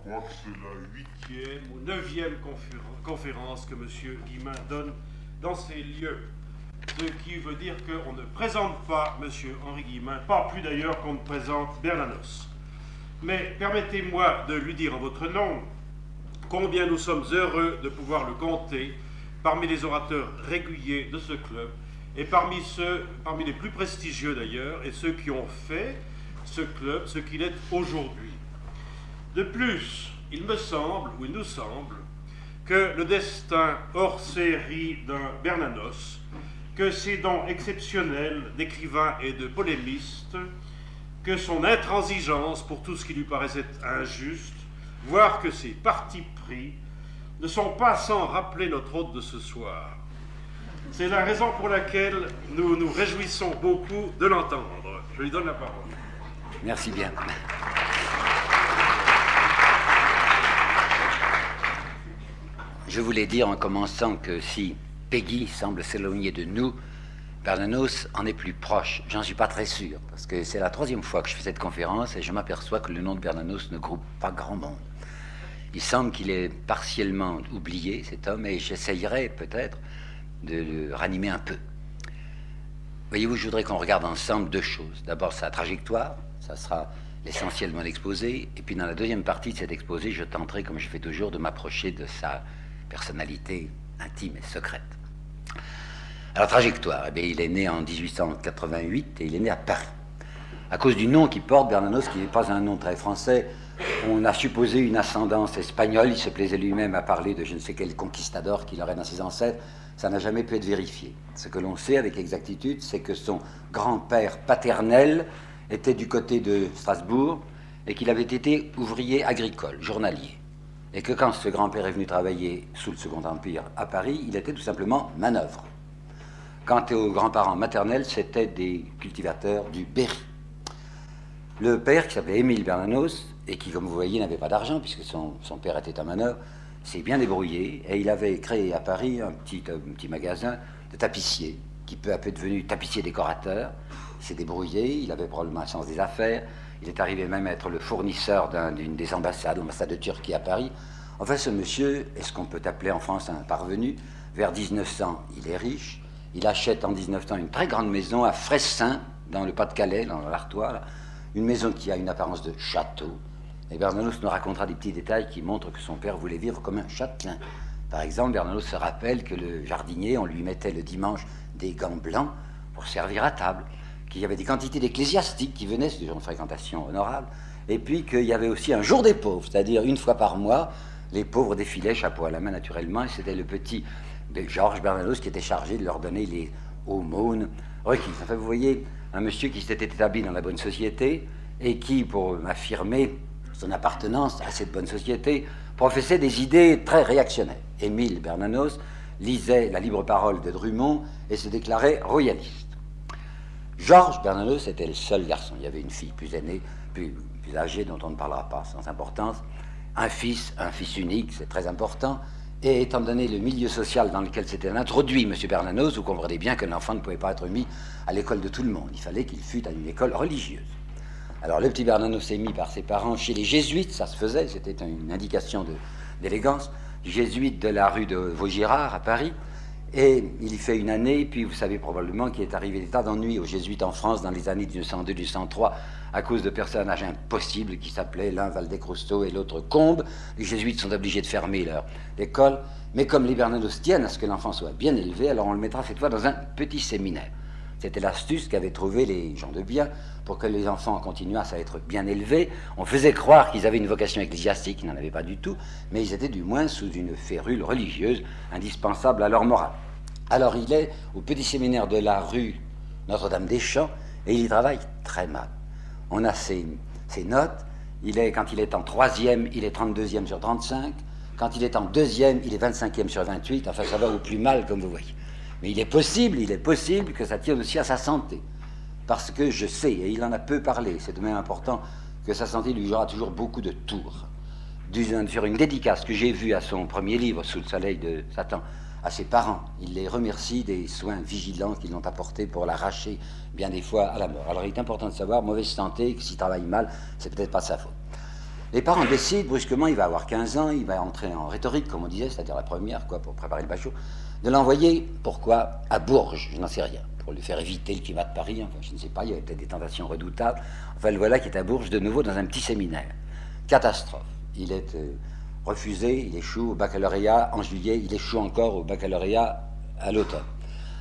crois que c'est la 8e ou 9e conférence que M. Guillemin donne dans ces lieux. Ce qui veut dire qu'on ne présente pas M. Henri Guillemin, pas plus d'ailleurs qu'on ne présente Bernanos. Mais permettez-moi de lui dire en votre nom combien nous sommes heureux de pouvoir le compter parmi les orateurs réguliers de ce club, et parmi les plus prestigieux d'ailleurs, et ceux qui ont fait ce club ce qu'il est aujourd'hui. De plus, il me semble, ou il nous semble, que le destin hors série d'un Bernanos, que ses dons exceptionnels d'écrivain et de polémiste, que son intransigeance pour tout ce qui lui paraissait injuste, voire que ses partis pris, ne sont pas sans rappeler notre hôte de ce soir. C'est la raison pour laquelle nous nous réjouissons beaucoup de l'entendre. Je lui donne la parole. Merci bien. Je voulais dire en commençant que si Peggy semble s'éloigner de nous, Bernanos en est plus proche. J'en suis pas très sûr, parce que c'est la 3e fois que je fais cette conférence et je m'aperçois que le nom de Bernanos ne groupe pas grand monde. Il semble qu'il est partiellement oublié, cet homme, et j'essayerai peut-être de le ranimer un peu. Voyez-vous, je voudrais qu'on regarde ensemble 2 choses. D'abord, sa trajectoire, ça sera l'essentiel de mon exposé, et puis dans la 2e partie de cet exposé, je tenterai, comme je fais toujours, de m'approcher de sa personnalité intime et secrète. Alors, trajectoire, eh bien, il est né en 1888 et il est né à Paris. À cause du nom qu'il porte, Bernanos, qui n'est pas un nom très français, on a supposé une ascendance espagnole. Il se plaisait lui-même à parler de je ne sais quel conquistador qu'il aurait dans ses ancêtres. Ça n'a jamais pu être vérifié. Ce que l'on sait avec exactitude, c'est que son grand-père paternel était du côté de Strasbourg et qu'il avait été ouvrier agricole, journalier. Et que quand ce grand-père est venu travailler sous le Second Empire à Paris, il était tout simplement manœuvre. Quant aux grands-parents maternels, c'étaient des cultivateurs du Berry. Le père, qui s'appelait Émile Bernanos, et qui, comme vous voyez, n'avait pas d'argent, puisque son père était un manœuvre, s'est bien débrouillé, et il avait créé à Paris un petit magasin de tapissier, qui peu à peu est devenu tapissier décorateur. Il s'est débrouillé, il avait probablement le sens des affaires, il est arrivé même à être le fournisseur d'une des ambassades, l'ambassade de Turquie à Paris. Enfin, ce monsieur est ce qu'on peut appeler en France un parvenu. Vers 1900, il est riche. Il achète en 1900 une très grande maison à Fressin, dans le Pas-de-Calais, dans l'Artois, une maison qui a une apparence de château. Et Bernanos nous racontera des petits détails qui montrent que son père voulait vivre comme un châtelain. Par exemple, Bernanos se rappelle que le jardinier, on lui mettait le dimanche des gants blancs pour servir à table, qu'il y avait des quantités d'ecclésiastiques qui venaient, c'était une fréquentation honorable, et puis qu'il y avait aussi un jour des pauvres, c'est-à-dire une fois par mois, les pauvres défilaient, chapeau à la main naturellement, et c'était le petit Georges Bernanos qui était chargé de leur donner les aumônes requises. Enfin, vous voyez, un monsieur qui s'était établi dans la bonne société et qui, pour affirmer son appartenance à cette bonne société, professait des idées très réactionnaires. Émile Bernanos lisait la libre parole de Drummond et se déclarait royaliste. Georges Bernanos était le seul garçon. Il y avait une fille plus aînée, plus âgée, dont on ne parlera pas sans importance, un fils unique, c'est très important. Et étant donné le milieu social dans lequel s'était introduit M. Bernanos, vous comprenez bien que l'enfant ne pouvait pas être mis à l'école de tout le monde. Il fallait qu'il fût à une école religieuse. Alors le petit Bernanos est mis par ses parents chez les jésuites, ça se faisait, c'était une indication d'élégance, jésuites de la rue de Vaugirard à Paris. Et il y fait une année, puis vous savez probablement qu'il est arrivé des tas d'ennuis aux jésuites en France dans les années 1902-1903 à cause de personnages impossibles qui s'appelaient l'un Valdez-Crousteau et l'autre Combes. Les jésuites sont obligés de fermer leur école, mais comme les Bernanos tiennent à ce que l'enfant soit bien élevé, alors on le mettra cette fois dans un petit séminaire. C'était l'astuce qu'avaient trouvé les gens de bien pour que les enfants continuassent à être bien élevés. On faisait croire qu'ils avaient une vocation ecclésiastique, ils n'en avaient pas du tout, mais ils étaient du moins sous une férule religieuse indispensable à leur morale. Alors il est au petit séminaire de la rue Notre-Dame-des-Champs et il y travaille très mal. On a ses notes, quand il est en 3e, il est 32e sur 35, quand il est en 2e, il est 25e sur 28, enfin ça va au plus mal comme vous voyez. Mais il est possible que ça tienne aussi à sa santé. Parce que je sais, et il en a peu parlé, c'est de même important, que sa santé lui jouera toujours beaucoup de tours. Sur une dédicace que j'ai vue à son premier livre, Sous le soleil de Satan, à ses parents, il les remercie des soins vigilants qu'ils l'ont apportés pour l'arracher bien des fois à la mort. Alors il est important de savoir, mauvaise santé, que s'il travaille mal, c'est peut-être pas sa faute. Les parents décident brusquement, il va avoir 15 ans, il va entrer en rhétorique, comme on disait, c'est-à-dire la première, quoi, pour préparer le bachot, de l'envoyer, pourquoi, à Bourges, je n'en sais rien, pour lui faire éviter le climat de Paris, enfin, je ne sais pas, il y avait peut-être des tentations redoutables. Enfin, le voilà qui est à Bourges, de nouveau dans un petit séminaire. Catastrophe. Il est refusé, il échoue au baccalauréat en juillet, il échoue encore au baccalauréat à l'automne.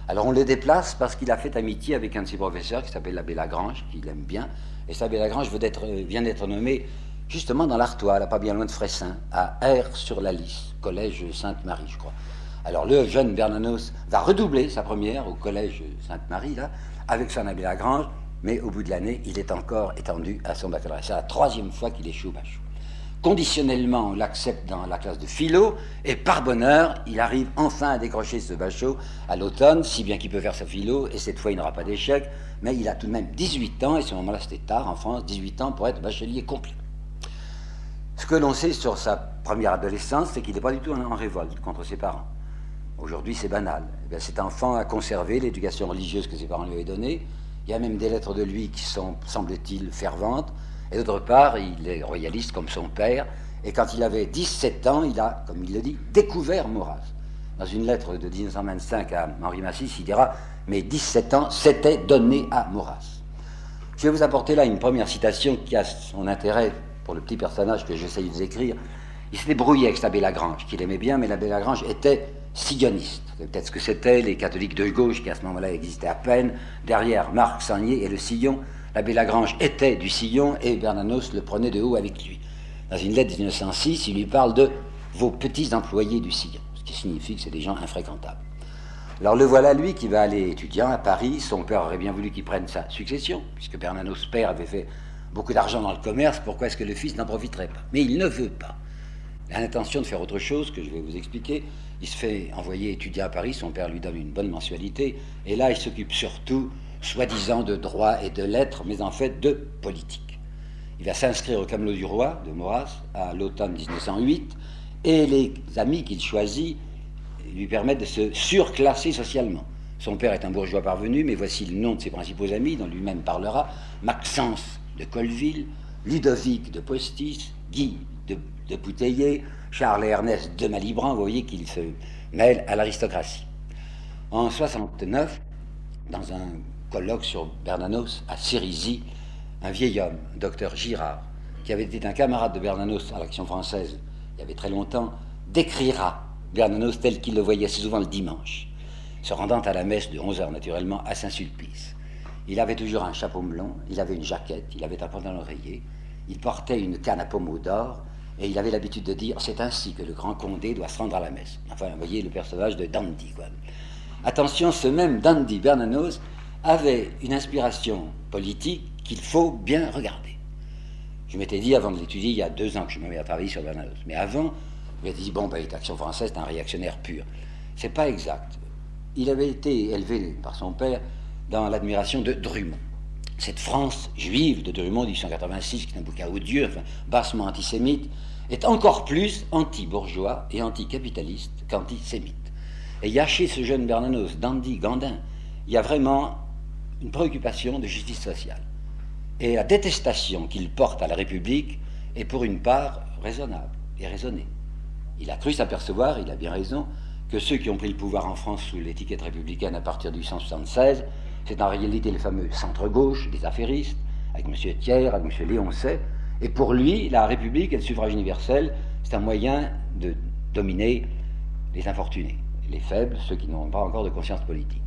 Alors on le déplace parce qu'il a fait amitié avec un de ses professeurs qui s'appelle l'abbé Lagrange, qu'il aime bien, et cet abbé Lagrange vient d'être nommé justement dans l'Artois, là pas bien loin de Fressin, à Aire-sur-la-Lys, collège Sainte-Marie, je crois. Alors le jeune Bernanos va redoubler sa première au collège Sainte-Marie, là, avec son abbé Lagrange, mais au bout de l'année, il est encore étendu à son baccalauréat. C'est la troisième fois qu'il échoue au bachot. Conditionnellement, on l'accepte dans la classe de philo, et par bonheur, il arrive enfin à décrocher ce bachot à l'automne, si bien qu'il peut faire sa philo, et cette fois il n'aura pas d'échec, mais il a tout de même 18 ans, et à ce moment-là c'était tard en France, 18 ans pour être bachelier complet. Ce que l'on sait sur sa première adolescence, c'est qu'il n'est pas du tout en révolte contre ses parents. Aujourd'hui c'est banal. Eh cet enfant a conservé l'éducation religieuse que ses parents lui avaient donnée, il y a même des lettres de lui qui sont, semble-t-il, ferventes. Et d'autre part, il est royaliste comme son père, et quand il avait 17 ans, il a, comme il le dit, découvert Maurras. Dans une lettre de 1925 à Henri Massis, il dira « Mes 17 ans s'étaient donnés à Maurras ». Je vais vous apporter là une première citation qui a son intérêt pour le petit personnage que j'essaye de décrire. Il s'était brouillé avec cet abbé Lagrange, qu'il aimait bien, mais l'abbé Lagrange était silloniste. C'est peut-être ce que c'était, les catholiques de gauche qui à ce moment-là existaient à peine, derrière Marc Sangnier et le Sillon. L'abbé Lagrange était du Sillon et Bernanos le prenait de haut avec lui. Dans une lettre de 1906, il lui parle de « vos petits employés du Sillon », ce qui signifie que c'est des gens infréquentables. Alors le voilà, lui, qui va aller étudiant à Paris. Son père aurait bien voulu qu'il prenne sa succession, puisque Bernanos père avait fait beaucoup d'argent dans le commerce, pourquoi est-ce que le fils n'en profiterait pas? Mais il ne veut pas. Il a l'intention de faire autre chose, que je vais vous expliquer. Il se fait envoyer étudier à Paris, son père lui donne une bonne mensualité, et là il s'occupe surtout soi-disant de droit et de lettres, mais en fait de politique. Il va s'inscrire au Camelot du Roi de Maurras à l'automne 1908, et les amis qu'il choisit lui permettent de se surclasser socialement. Son père est un bourgeois parvenu, mais voici le nom de ses principaux amis, dont lui-même parlera: Maxence de Colleville, Ludovic de Postis, Guy de Bouteiller, Charles et Ernest de Malibran. Vous voyez qu'il se mêle à l'aristocratie. En 69, dans un colloque sur Bernanos à Cérisy, un vieil homme, docteur Girard, qui avait été un camarade de Bernanos à l'Action française il y avait très longtemps, décrira Bernanos tel qu'il le voyait assez souvent le dimanche, se rendant à la messe de 11h naturellement à Saint-Sulpice. Il avait toujours un chapeau melon, il avait une jaquette, il avait un pantalon rayé, il portait une canne à pommeau d'or, et il avait l'habitude de dire « c'est ainsi que le grand Condé doit se rendre à la messe ». Enfin, vous voyez le personnage de Dandy, quoi. Attention, ce même Dandy Bernanos avait une inspiration politique qu'il faut bien regarder. Je m'étais dit, avant de l'étudier, il y a 2 ans que je me mets à travailler sur Bernanos, mais avant, je m'étais dit, bon, ben, l'Action française, c'est un réactionnaire pur. C'est pas exact. Il avait été élevé par son père dans l'admiration de Drummond. Cette France juive de Drummond, 1886, qui est un bouquin odieux, enfin, bassement antisémite, est encore plus anti-bourgeois et anticapitaliste qu'antisémite. Et il y a chez ce jeune Bernanos, Dandy Gandin, il y a vraiment une préoccupation de justice sociale. Et la détestation qu'il porte à la République est pour une part raisonnable et raisonnée. Il a cru s'apercevoir, il a bien raison, que ceux qui ont pris le pouvoir en France sous l'étiquette républicaine à partir de 1876, c'est en réalité le fameux centre-gauche des affairistes, avec M. Thiers, avec M. Léoncet, et pour lui, la République et le suffrage universel, c'est un moyen de dominer les infortunés, les faibles, ceux qui n'ont pas encore de conscience politique.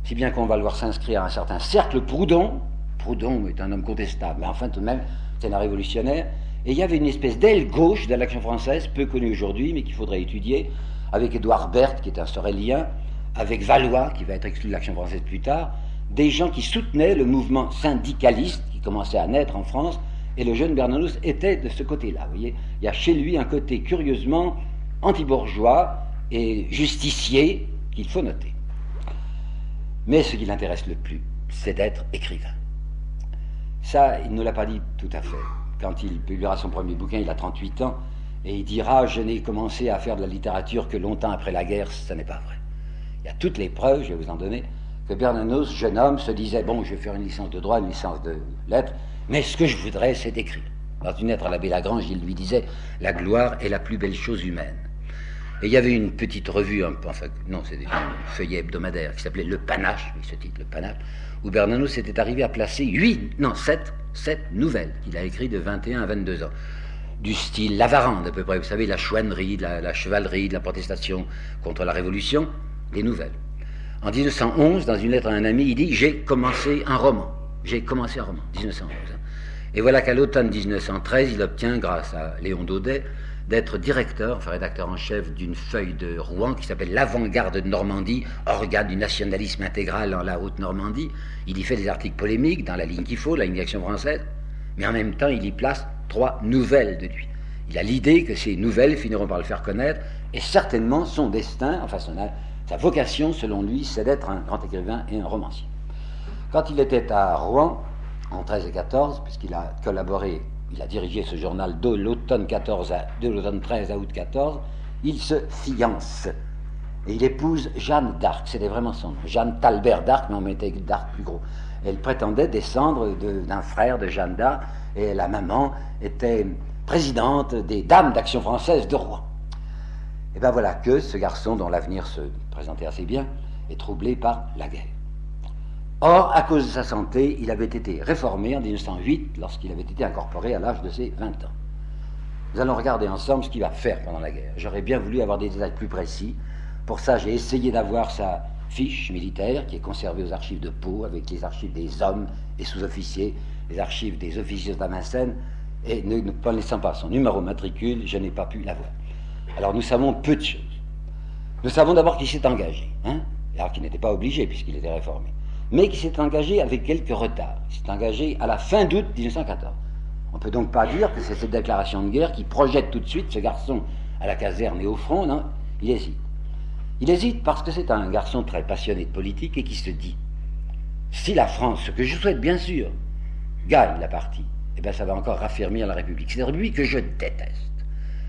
Si bien qu'on va le voir s'inscrire à un certain cercle Proudhon. Proudhon est un homme contestable, mais enfin tout de même, c'est un révolutionnaire. Et il y avait une espèce d'aile gauche de l'Action française, peu connue aujourd'hui, mais qu'il faudrait étudier, avec Édouard Berthe, qui est un sorélien, avec Valois, qui va être exclu de l'Action française plus tard, des gens qui soutenaient le mouvement syndicaliste qui commençait à naître en France, et le jeune Bernanos était de ce côté-là. Vous voyez, il y a chez lui un côté curieusement anti-bourgeois et justicier qu'il faut noter. Mais ce qui l'intéresse le plus, c'est d'être écrivain. Ça, il ne l'a pas dit tout à fait. Quand il publiera son premier bouquin, il a 38 ans, et il dira « Je n'ai commencé à faire de la littérature que longtemps après la guerre », ça n'est pas vrai. Il y a toutes les preuves, je vais vous en donner, que Bernanos, jeune homme, se disait « Bon, je vais faire une licence de droit, une licence de lettres, mais ce que je voudrais, c'est écrire. Dans une lettre à l'abbé Lagrange, il lui disait « La gloire est la plus belle chose humaine ». Et il y avait une petite revue, non, c'est un feuillet hebdomadaire qui s'appelait Le Panache, avec ce titre, Le Panache, où Bernanos était arrivé à placer 7 nouvelles qu'il a écrites de 21 à 22 ans, du style Lavarande à peu près, vous savez, la chouannerie, la chevalerie, de la protestation contre la Révolution, des nouvelles. En 1911, dans une lettre à un ami, il dit « J'ai commencé un roman ». 1911. Et voilà qu'à l'automne 1913, il obtient, grâce à Léon Daudet, d'être directeur, rédacteur en chef d'une feuille de Rouen qui s'appelle L'Avant-Garde de Normandie, organe du nationalisme intégral en la Haute-Normandie. Il y fait des articles polémiques dans la ligne qu'il faut, la ligne d'Action française, mais en même temps, il y place 3 nouvelles de lui. Il a l'idée que ces nouvelles finiront par le faire connaître, et certainement son destin, sa vocation, selon lui, c'est d'être un grand écrivain et un romancier. Quand il était à Rouen, en 13 et 14, puisqu'il a collaboré, il a dirigé ce journal de l'automne 13 à août 14, il se fiance. Et il épouse Jeanne d'Arc, c'était vraiment son nom. Jeanne Talbert d'Arc, mais on mettait d'Arc plus gros. Elle prétendait descendre d'un frère de Jeanne d'Arc, et la maman était présidente des Dames d'Action française de Rouen. Et bien voilà que ce garçon, dont l'avenir se présentait assez bien, est troublé par la guerre. Or, à cause de sa santé, il avait été réformé en 1908, lorsqu'il avait été incorporé à l'âge de ses 20 ans. Nous allons regarder ensemble ce qu'il va faire pendant la guerre. J'aurais bien voulu avoir des détails plus précis. Pour ça, j'ai essayé d'avoir sa fiche militaire, qui est conservée aux archives de Pau, avec les archives des hommes, des sous-officiers, les archives des officiers de Damascène, et ne connaissant pas son numéro matricule, je n'ai pas pu l'avoir. Alors nous savons peu de choses. Nous savons d'abord qu'il s'est engagé, alors qu'il n'était pas obligé, puisqu'il était réformé, mais qui s'est engagé avec quelques retards. Il s'est engagé à la fin d'août 1914. On ne peut donc pas dire que c'est cette déclaration de guerre qui projette tout de suite ce garçon à la caserne et au front, non, il hésite. Il hésite parce que c'est un garçon très passionné de politique et qui se dit « Si la France, ce que je souhaite bien sûr, gagne la partie, eh bien ça va encore raffermir la République. C'est la République que je déteste. »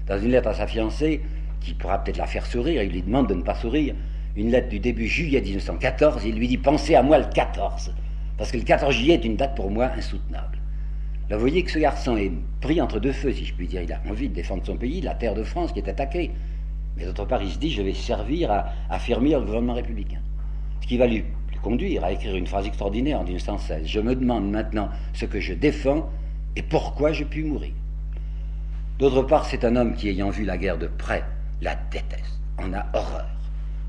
Dans une lettre à sa fiancée, qui pourra peut-être la faire sourire, il lui demande de ne pas sourire, une lettre du début juillet 1914, il lui dit « Pensez à moi le 14 », parce que le 14 juillet est une date pour moi insoutenable. Là, vous voyez que ce garçon est pris entre deux feux, si je puis dire. Il a envie de défendre son pays, la terre de France qui est attaquée. Mais d'autre part, il se dit « Je vais servir à affermir le gouvernement républicain ». Ce qui va lui conduire à écrire une phrase extraordinaire en 1916. « Je me demande maintenant ce que je défends et pourquoi je puis mourir ». D'autre part, c'est un homme qui, ayant vu la guerre de près, la déteste, en a horreur.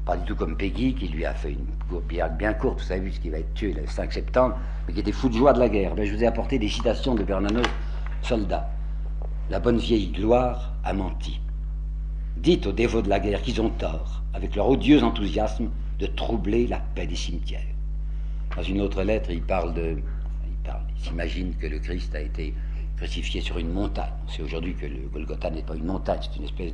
Pas du tout comme Péguy, qui lui a fait une gourbiade bien courte, vous avez vu ce qui va être tué le 5 septembre, mais qui était fou de joie de la guerre. Mais je vous ai apporté des citations de Bernanos, soldat. La bonne vieille gloire a menti. Dites aux dévots de la guerre qu'ils ont tort, avec leur odieux enthousiasme, de troubler la paix des cimetières. Dans une autre lettre, il s'imagine que le Christ a été crucifié sur une montagne. On sait aujourd'hui que le Golgotha n'est pas une montagne, c'est une espèce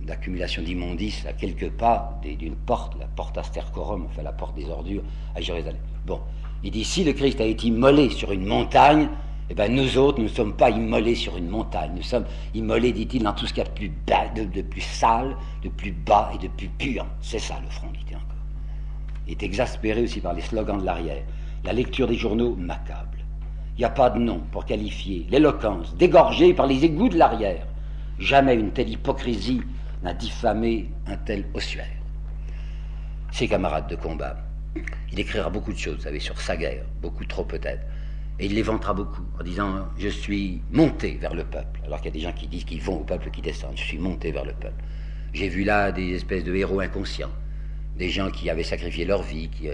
d'accumulation d'immondices à quelques pas d'une porte, la porte Stercorum, la porte des ordures à Jérusalem. Bon, il dit, si le Christ a été immolé sur une montagne, eh bien nous autres, nous ne sommes pas immolés sur une montagne, nous sommes immolés, dit-il, dans tout ce qu'il y a de plus bas, de plus sale, de plus bas et de plus pur. C'est ça le front, dit-il encore. Il est exaspéré aussi par les slogans de l'arrière. La lecture des journaux m'accable. Il n'y a pas de nom pour qualifier l'éloquence dégorgée par les égouts de l'arrière. Jamais une telle hypocrisie n'a diffamé un tel ossuaire. Ses camarades de combat. Il écrira beaucoup de choses, vous savez, sur sa guerre, beaucoup trop peut-être. Et il les vantera beaucoup, en disant « Je suis monté vers le peuple », alors qu'il y a des gens qui disent qu'ils vont au peuple qui descendent. « Je suis monté vers le peuple ». J'ai vu là des espèces de héros inconscients, des gens qui avaient sacrifié leur vie, qui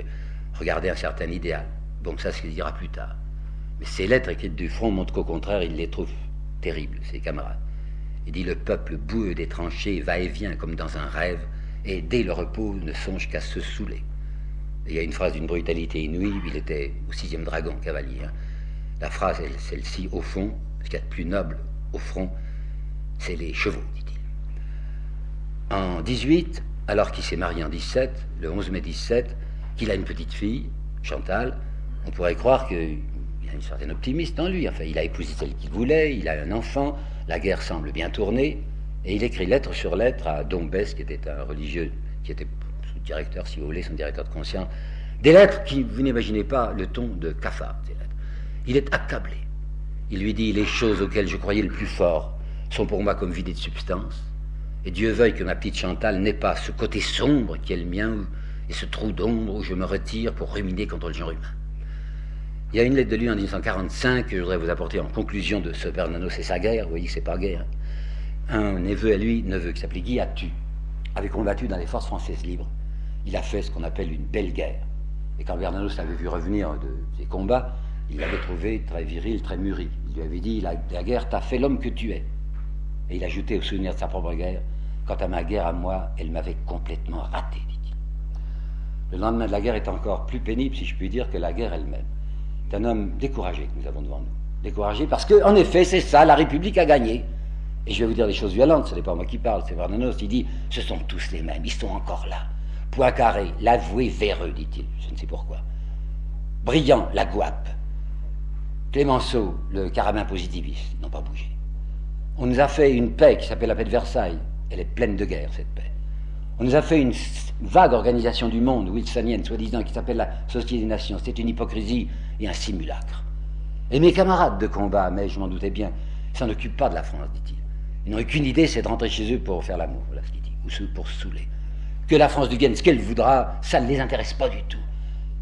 regardaient un certain idéal. Donc ça, c'est ce qu'il dira plus tard. Mais ces lettres écrites du front montrent qu'au contraire, il les trouve terribles, ses camarades. Il dit « Le peuple boueux des tranchées va et vient comme dans un rêve, et dès le repos ne songe qu'à se saouler. » Il y a une phrase d'une brutalité inouïe, il était au 6e dragon, cavalier. La phrase est celle-ci, au fond, ce qu'il y a de plus noble au front, c'est les chevaux, dit-il. En 18, alors qu'il s'est marié en 17, le 11 mai 17, qu'il a une petite fille, Chantal, on pourrait croire qu'il y a une certaine optimisme en lui. Enfin, il a épousé celle qu'il voulait, il a un enfant, la guerre semble bien tournée, et il écrit lettre sur lettre à Dombès, qui était un religieux, qui était son directeur, si vous voulez, son directeur de conscience, des lettres qui, vous n'imaginez pas, le ton de cafard, ces lettres. Il est accablé. Il lui dit « Les choses auxquelles je croyais le plus fort sont pour moi comme vidées de substance, et Dieu veuille que ma petite Chantal n'ait pas ce côté sombre qui est le mien, et ce trou d'ombre où je me retire pour ruminer contre le genre humain. » Il y a une lettre de lui en 1945 que je voudrais vous apporter en conclusion de ce Bernanos et sa guerre. Vous voyez que c'est pas guerre. Un neveu à lui, qui s'appelait Guy Attu, avait combattu dans les forces françaises libres. Il a fait ce qu'on appelle une belle guerre. Et quand Bernanos l'avait vu revenir de ses combats, il l'avait trouvé très viril, très mûri. Il lui avait dit « La guerre t'a fait l'homme que tu es. » Et il ajoutait au souvenir de sa propre guerre « Quant à ma guerre à moi, elle m'avait complètement raté, dit-il. » Le lendemain de la guerre est encore plus pénible, si je puis dire, que la guerre elle-même. C'est un homme découragé que nous avons devant nous. Découragé parce qu'en effet, c'est ça, la République a gagné. Et je vais vous dire des choses violentes, ce n'est pas moi qui parle, c'est Bernanos. Il dit « Ce sont tous les mêmes, ils sont encore là. Poincaré, l'avoué véreux, dit-il, je ne sais pourquoi. Briand, la gouape. Clémenceau, le carabin positiviste, ils n'ont pas bougé. On nous a fait une paix qui s'appelle la paix de Versailles. Elle est pleine de guerre, cette paix. On nous a fait une vague organisation du monde, wilsonienne, soi-disant, qui s'appelle la Société des Nations. C'est une hypocrisie et un simulacre. Et mes camarades de combat, mais je m'en doutais bien, ils s'en occupent pas de la France, dit-il. Ils n'ont aucune idée, c'est de rentrer chez eux pour faire l'amour, voilà ce qu'il dit, ou pour se saouler. Que la France devienne ce qu'elle voudra, ça ne les intéresse pas du tout.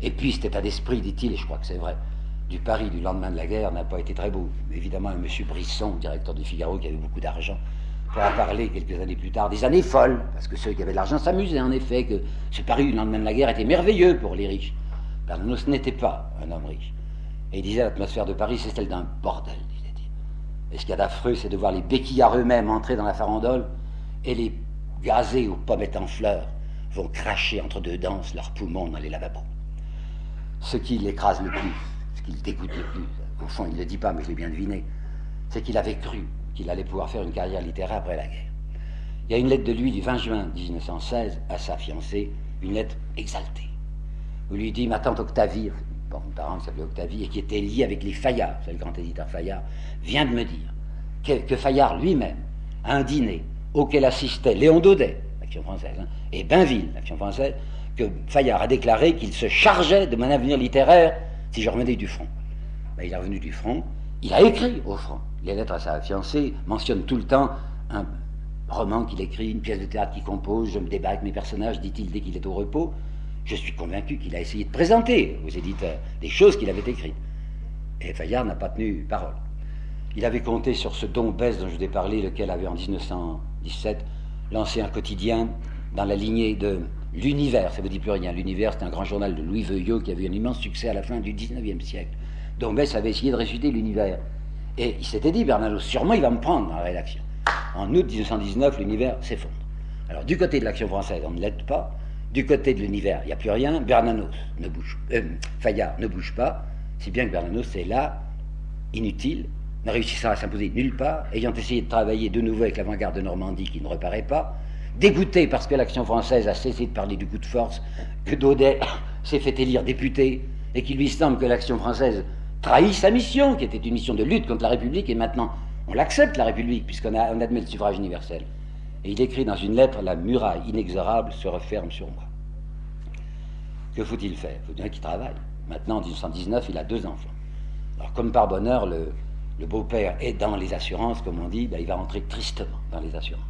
Et puis cet état d'esprit, dit-il, et je crois que c'est vrai, du Paris du lendemain de la guerre n'a pas été très beau. Évidemment, un monsieur Brisson, directeur du Figaro, qui avait beaucoup d'argent, pourra parler quelques années plus tard des années folles, parce que ceux qui avaient de l'argent s'amusaient en effet, que ce Paris du lendemain de la guerre était merveilleux pour les riches. Bernanos n'était pas un homme riche. Et il disait, l'atmosphère de Paris, c'est celle d'un bordel, disait-il. Et ce qu'il y a d'affreux, c'est de voir les béquillards eux-mêmes entrer dans la farandole, et les gazés aux pommettes en fleurs vont cracher entre deux danses leurs poumons dans les lavabos. Ce qui l'écrase le plus, ce qui le dégoûte le plus, au fond il ne le dit pas mais je l'ai bien deviné, c'est qu'il avait cru qu'il allait pouvoir faire une carrière littéraire après la guerre. Il y a une lettre de lui du 20 juin 1916 à sa fiancée, une lettre exaltée, où il lui dit « Ma tante Octavie, bon, une parente qui s'appelait Octavie et qui était liée avec les Fayard, c'est le grand éditeur Fayard, vient de me dire que Fayard lui-même, à un dîner auquel assistait Léon Daudet, l'Action française, et Bainville, l'Action française, que Fayard a déclaré qu'il se chargeait de mon avenir littéraire si je revenais du front. » Ben, il est revenu du front, il a écrit au front. Les lettres à sa fiancée mentionnent tout le temps un roman qu'il écrit, une pièce de théâtre qu'il compose, je me débat avec mes personnages, dit-il dès qu'il est au repos. Je suis convaincu qu'il a essayé de présenter aux éditeurs des choses qu'il avait écrites. Et Fayard n'a pas tenu parole. Il avait compté sur ce Don Besse dont je vous ai parlé, lequel avait en 1917 lancé un quotidien dans la lignée de l'Univers, ça ne vous dit plus rien. L'Univers, c'est un grand journal de Louis Veuillot qui avait eu un immense succès à la fin du 19e siècle. Don Besse avait essayé de ressusciter l'Univers. Et il s'était dit, Bernanos, sûrement il va me prendre dans la rédaction. En août 1919, l'Univers s'effondre. Alors du côté de l'Action française, on ne l'aide pas. Du côté de l'Univers, il n'y a plus rien. Fayard ne bouge pas, si bien que Bernanos est là, inutile, ne réussissant à s'imposer nulle part, ayant essayé de travailler de nouveau avec l'avant-garde de Normandie qui ne reparaît pas, dégoûté parce que l'Action française a cessé de parler du coup de force, que Daudet s'est fait élire député, et qu'il lui semble que l'Action française trahit sa mission, qui était une mission de lutte contre la République, et maintenant on l'accepte, la République, puisqu'on admet le suffrage universel. Et il écrit dans une lettre « La muraille inexorable se referme sur moi ». Que faut-il faire? Il faut bien qu'il travaille. Maintenant, en 1919, il a 2 enfants. Alors, comme par bonheur, le beau-père est dans les assurances, comme on dit, ben, il va rentrer tristement dans les assurances.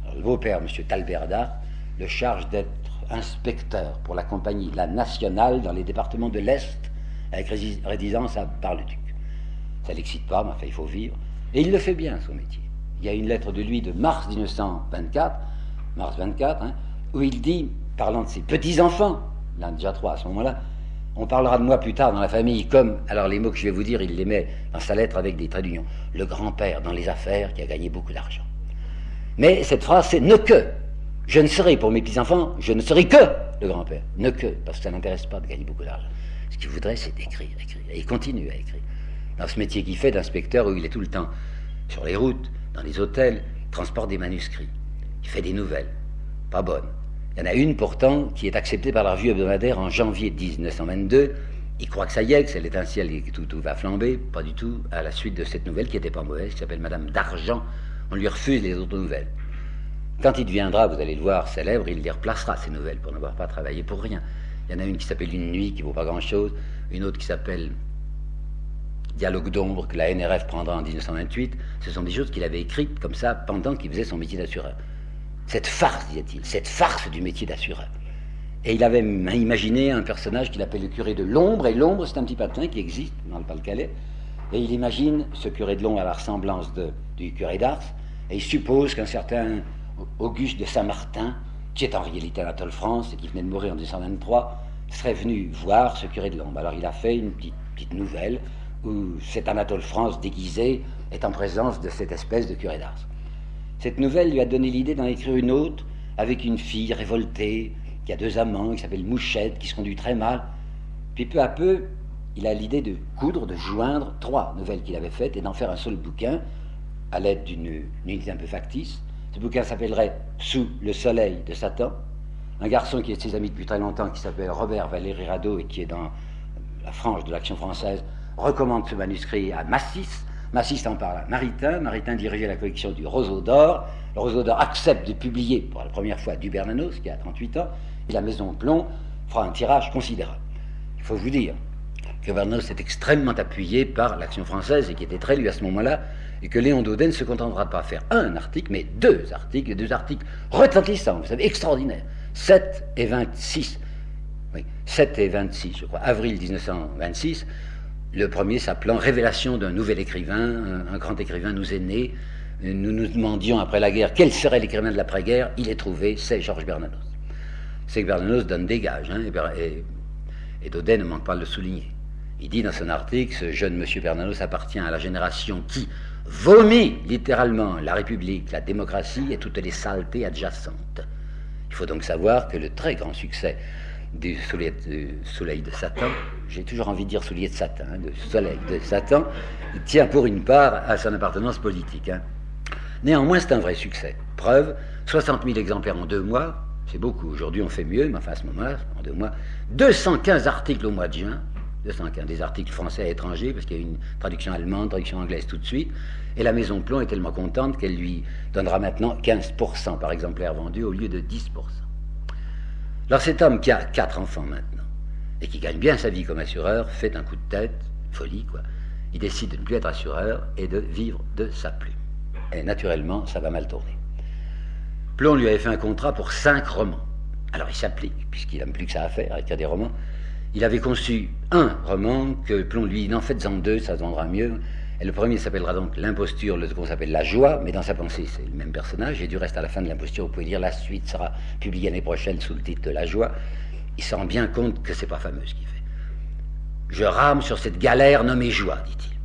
Alors, le beau-père, M. Talberda, le charge d'être inspecteur pour la compagnie La Nationale dans les départements de l'Est, avec résidence à Bar-le-Duc. Ça ne l'excite pas, mais enfin, il faut vivre. Et il le fait bien, son métier. Il y a une lettre de lui de mars 1924, où il dit, parlant de ses petits-enfants, il en a déjà 3 à ce moment-là, on parlera de moi plus tard dans la famille comme, alors les mots que je vais vous dire, il les met dans sa lettre avec des traits d'union, le grand-père dans les affaires qui a gagné beaucoup d'argent. Mais cette phrase, c'est ne que. Je ne serai pour mes petits-enfants, je ne serai que le grand-père. Ne que, parce que ça n'intéresse pas de gagner beaucoup d'argent. Ce qu'il voudrait, c'est d'écrire. Et il continue à écrire. Dans ce métier qu'il fait d'inspecteur, où il est tout le temps sur les routes, dans les hôtels, il transporte des manuscrits. Il fait des nouvelles, pas bonnes. Il y en a une pourtant qui est acceptée par la revue hebdomadaire en janvier 1922. Il croit que ça y est, que c'est l'étincelle et que tout va flamber. Pas du tout, à la suite de cette nouvelle qui n'était pas mauvaise, qui s'appelle Madame d'Argent. On lui refuse les autres nouvelles. Quand il deviendra, vous allez le voir, célèbre, il les replacera, ces nouvelles, pour n'avoir pas travaillé pour rien. Il y en a une qui s'appelle Une nuit, qui ne vaut pas grand-chose. Une autre qui s'appelle Dialogue d'ombre que la NRF prendra en 1928, ce sont des choses qu'il avait écrites comme ça pendant qu'il faisait son métier d'assureur. Cette farce, disait-il, cette farce du métier d'assureur. Et il avait imaginé un personnage qu'il appelle le curé de l'ombre, et l'ombre, c'est un petit patin qui existe dans le Pas-de-Calais, et il imagine ce curé de l'ombre à la ressemblance du curé d'Ars, et il suppose qu'un certain Auguste de Saint-Martin, qui est en réalité Anatole France, et qui venait de mourir en 1923, serait venu voir ce curé de l'ombre. Alors il a fait une petite nouvelle, où cet Anatole France déguisé est en présence de cette espèce de curé d'Ars. Cette nouvelle lui a donné l'idée d'en écrire une autre, avec une fille révoltée, qui a 2 amants, qui s'appelle Mouchette, qui se conduit très mal. Puis peu à peu, il a l'idée de coudre, de joindre 3 nouvelles qu'il avait faites et d'en faire un seul bouquin, à l'aide d'une unité un peu factice. Ce bouquin s'appellerait « Sous le soleil de Satan ». Un garçon qui est de ses amis depuis très longtemps, qui s'appelle Robert Valéry Rado et qui est dans la frange de l'Action française, recommande ce manuscrit à Massis. Massis en parle à Maritain. Maritain dirigeait la collection du Roseau d'Or. Le Roseau d'Or accepte de publier pour la première fois du Bernanos, qui a 38 ans, et la Maison Plomb fera un tirage considérable. Il faut vous dire que Bernanos est extrêmement appuyé par l'Action française et qui était très lu à ce moment-là, et que Léon Daudet ne se contentera pas de faire un article, mais 2 articles, et 2 articles retentissants, vous savez, extraordinaires. 7 et 26, je crois, avril 1926, le premier s'appelant « Révélation d'un nouvel écrivain, un grand écrivain nous est né ». Nous nous demandions après la guerre quel serait l'écrivain de l'après-guerre. Il est trouvé, c'est Georges Bernanos. C'est que Bernanos donne des gages, hein, et Daudet ne manque pas de le souligner. Il dit dans son article, ce jeune monsieur Bernanos appartient à la génération qui vomit littéralement la République, la démocratie et toutes les saletés adjacentes. Il faut donc savoir que le très grand succès du soleil de Satan, j'ai toujours envie de dire soulier de Satan, hein, de soleil de Satan, il tient pour une part à son appartenance politique. Hein. Néanmoins, c'est un vrai succès. Preuve, 60 000 exemplaires en 2 mois, c'est beaucoup. Aujourd'hui, on fait mieux, mais enfin, à ce moment-là, en 2 mois, 215 articles au mois de juin, 215, des articles français et étrangers, parce qu'il y a une traduction allemande, traduction anglaise tout de suite, et la Maison Plomb est tellement contente qu'elle lui donnera maintenant 15% par exemplaire vendu au lieu de 10%. Alors cet homme qui a 4 enfants maintenant, et qui gagne bien sa vie comme assureur, fait un coup de tête, folie quoi, il décide de ne plus être assureur et de vivre de sa plume. Et naturellement, ça va mal tourner. Plomb lui avait fait un contrat pour 5 romans. Alors il s'applique, puisqu'il n'a plus que ça à faire, à écrire des romans. Il avait conçu un roman que Plomb lui dit, en faites-en 2, ça se vendra mieux. Et le premier s'appellera donc L'Imposture, le second s'appelle La Joie, mais dans sa pensée, c'est le même personnage. Et du reste, à la fin de L'Imposture, vous pouvez dire la suite sera publiée l'année prochaine sous le titre de La Joie. Il se rend bien compte que c'est pas fameux ce qu'il fait. Je rame sur cette galère nommée Joie, dit-il.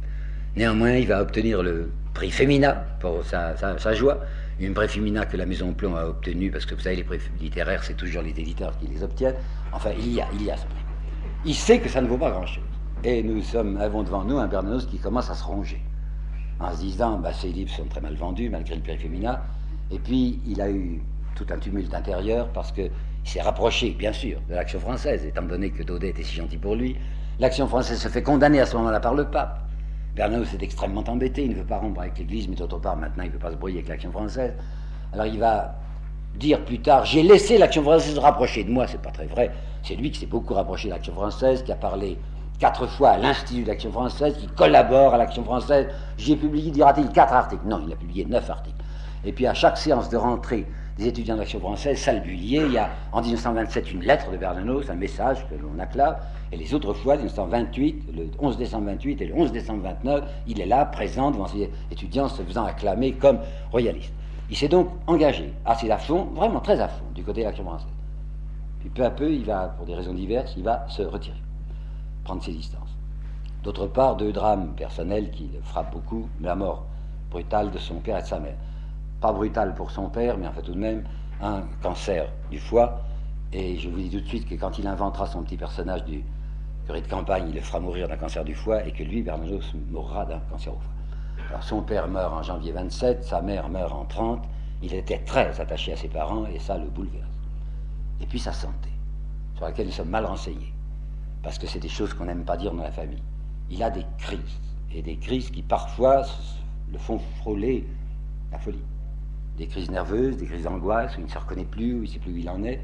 Néanmoins, il va obtenir le prix Femina pour sa joie. Une prix Femina que la Maison Plomb a obtenu, parce que vous savez, les prix littéraires, c'est toujours les éditeurs qui les obtiennent. Enfin, il y a ce prix. Il sait que ça ne vaut pas grand-chose. Et nous avons devant nous un Bernanos qui commence à se ronger, en se disant, ces livres sont très mal vendus, malgré le prix Femina. Et puis, il a eu tout un tumulte intérieur, parce qu'il s'est rapproché, bien sûr, de l'Action française, étant donné que Daudet était si gentil pour lui. L'Action française se fait condamner à ce moment-là par le pape. Bernanos est extrêmement embêté, il ne veut pas rompre avec l'Église, mais d'autre part, maintenant, il ne veut pas se brouiller avec l'Action française. Alors il va dire plus tard, j'ai laissé l'Action française se rapprocher de moi. C'est pas très vrai. C'est lui qui s'est beaucoup rapproché de l'Action française, qui a parlé 4 fois à l'Institut de l'Action française, qui collabore à l'Action française. J'ai publié, dira-t-il, 4 articles. Non, il a publié 9 articles. Et puis à chaque séance de rentrée des étudiants de l'Action française, salle Bullier, il y a en 1927 une lettre de Bernanos, un message que l'on acclame, et les autres fois, 1928, le 11 décembre 28 et le 11 décembre 29, il est là, présent devant ses étudiants, se faisant acclamer comme royaliste. Il s'est donc engagé assez à fond, vraiment très à fond, du côté de l'Action française. Puis peu à peu, il va, pour des raisons diverses, il va se retirer, prendre ses distances. D'autre part, 2 drames personnels qui le frappent beaucoup, la mort brutale de son père et de sa mère. Pas brutale pour son père, mais enfin tout de même, un cancer du foie, et je vous dis tout de suite que quand il inventera son petit personnage du curé de campagne, il le fera mourir d'un cancer du foie, et que lui, Bernanos, mourra d'un cancer au foie. Alors son père meurt en janvier 27, sa mère meurt en 30, il était très attaché à ses parents, et ça le bouleverse. Et puis sa santé, sur laquelle nous sommes mal renseignés, parce que c'est des choses qu'on n'aime pas dire dans la famille. Il a des crises, et des crises qui parfois le font frôler la folie. Des crises nerveuses, des crises d'angoisse, où il ne se reconnaît plus, où il ne sait plus où il en est.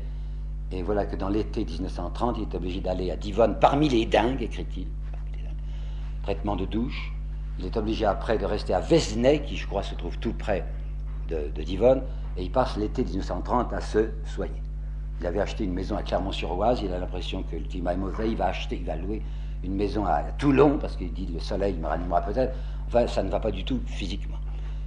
Et voilà que dans l'été 1930, il est obligé d'aller à Divonne, parmi les dingues, écrit-il, traitement de douche. Il est obligé après de rester à Vézenay, qui je crois se trouve tout près de Divonne, et il passe l'été 1930 à se soigner. Il avait acheté une maison à Clermont-sur-Oise, il a l'impression que le climat est mauvais, il va louer une maison à Toulon, parce qu'il dit le soleil me ranimera peut-être. Enfin, ça ne va pas du tout physiquement.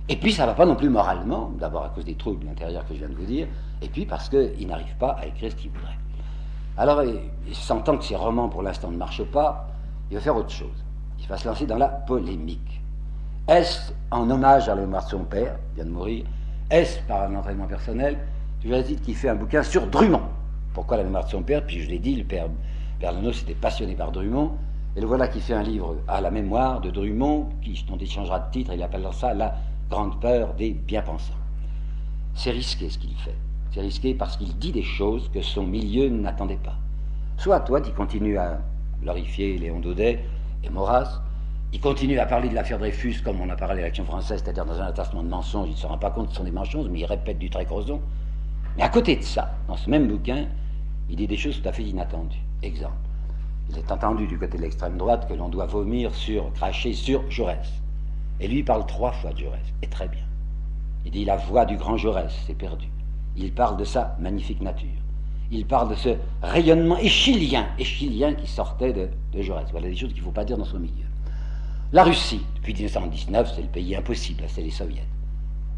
Et puis ça ne va pas non plus moralement, d'abord à cause des troubles intérieurs que je viens de vous dire, et puis parce qu'il n'arrive pas à écrire ce qu'il voudrait. Alors, sentant que ses romans pour l'instant ne marchent pas, il va faire autre chose. Il va se lancer dans la polémique. Est-ce en hommage à la mémoire de son père, il vient de mourir, est-ce par un entraînement personnel, je vous dit qu'il fait un bouquin sur Drummond. Pourquoi la mémoire de son père? Puis je l'ai dit, le père Bernanos était passionné par Drummond, et le voilà qui fait un livre à la mémoire de Drummond, dont il changera de titre, il appellera ça La grande peur des bien-pensants. C'est risqué ce qu'il fait. C'est risqué parce qu'il dit des choses que son milieu n'attendait pas. Soit, toi, il continue à glorifier Léon Daudet et Maurras, il continue à parler de l'affaire Dreyfus comme on a parlé de l'Action française, c'est-à-dire dans un attachement de mensonges, il ne se rend pas compte que ce sont des mensonges, mais il répète du très crozon. Mais à côté de ça, dans ce même bouquin, il dit des choses tout à fait inattendues. Exemple, il est entendu du côté de l'extrême droite que l'on doit cracher sur Jaurès. Et lui, il parle 3 fois de Jaurès, et très bien. Il dit la voix du grand Jaurès, c'est perdu. Il parle de sa magnifique nature. Il parle de ce rayonnement échylien qui sortait de Jaurès. Voilà des choses qu'il ne faut pas dire dans son milieu. La Russie, depuis 1919, c'est le pays impossible, c'est les soviets.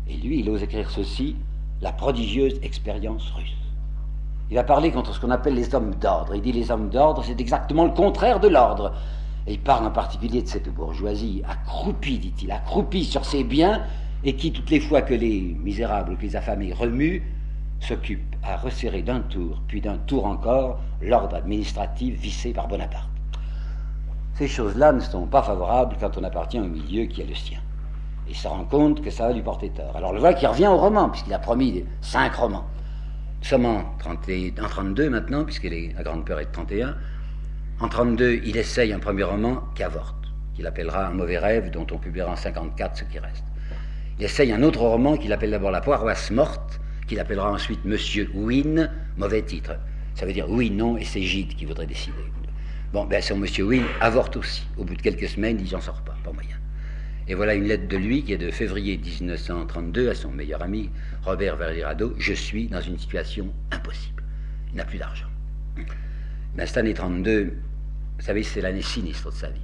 Et lui, il ose écrire ceci, la prodigieuse expérience russe. Il va parler contre ce qu'on appelle les hommes d'ordre. Il dit les hommes d'ordre, c'est exactement le contraire de l'ordre. Et il parle en particulier de cette bourgeoisie accroupie, dit-il, accroupie sur ses biens, et qui, toutes les fois que les misérables ou que les affamés remuent, s'occupe à resserrer d'un tour, puis d'un tour encore, l'ordre administratif vissé par Bonaparte. Ces choses-là ne sont pas favorables quand on appartient au milieu qui est le sien. Il se rend compte que ça va lui porter tort. Alors le voilà qui revient au roman, puisqu'il a promis 5 romans. Nous sommes en 32 maintenant, puisque la grande peur est de 31. En 32, il essaye un premier roman qui avorte, qu'il appellera Un mauvais rêve, dont on publiera en 54 ce qui reste. Il essaye un autre roman qu'il appelle d'abord La paroisse morte, qu'il appellera ensuite Monsieur Wynne, mauvais titre. Ça veut dire oui, non, et c'est Gide qui voudrait décider. Bon, ben son Monsieur Wynne avorte aussi. Au bout de quelques semaines, il dit j'en sors pas moyen. Et voilà une lettre de lui qui est de février 1932 à son meilleur ami, Robert Verlirado. Je suis dans une situation impossible. Il n'a plus d'argent. Ben, cette année 32, vous savez, c'est l'année sinistre de sa vie.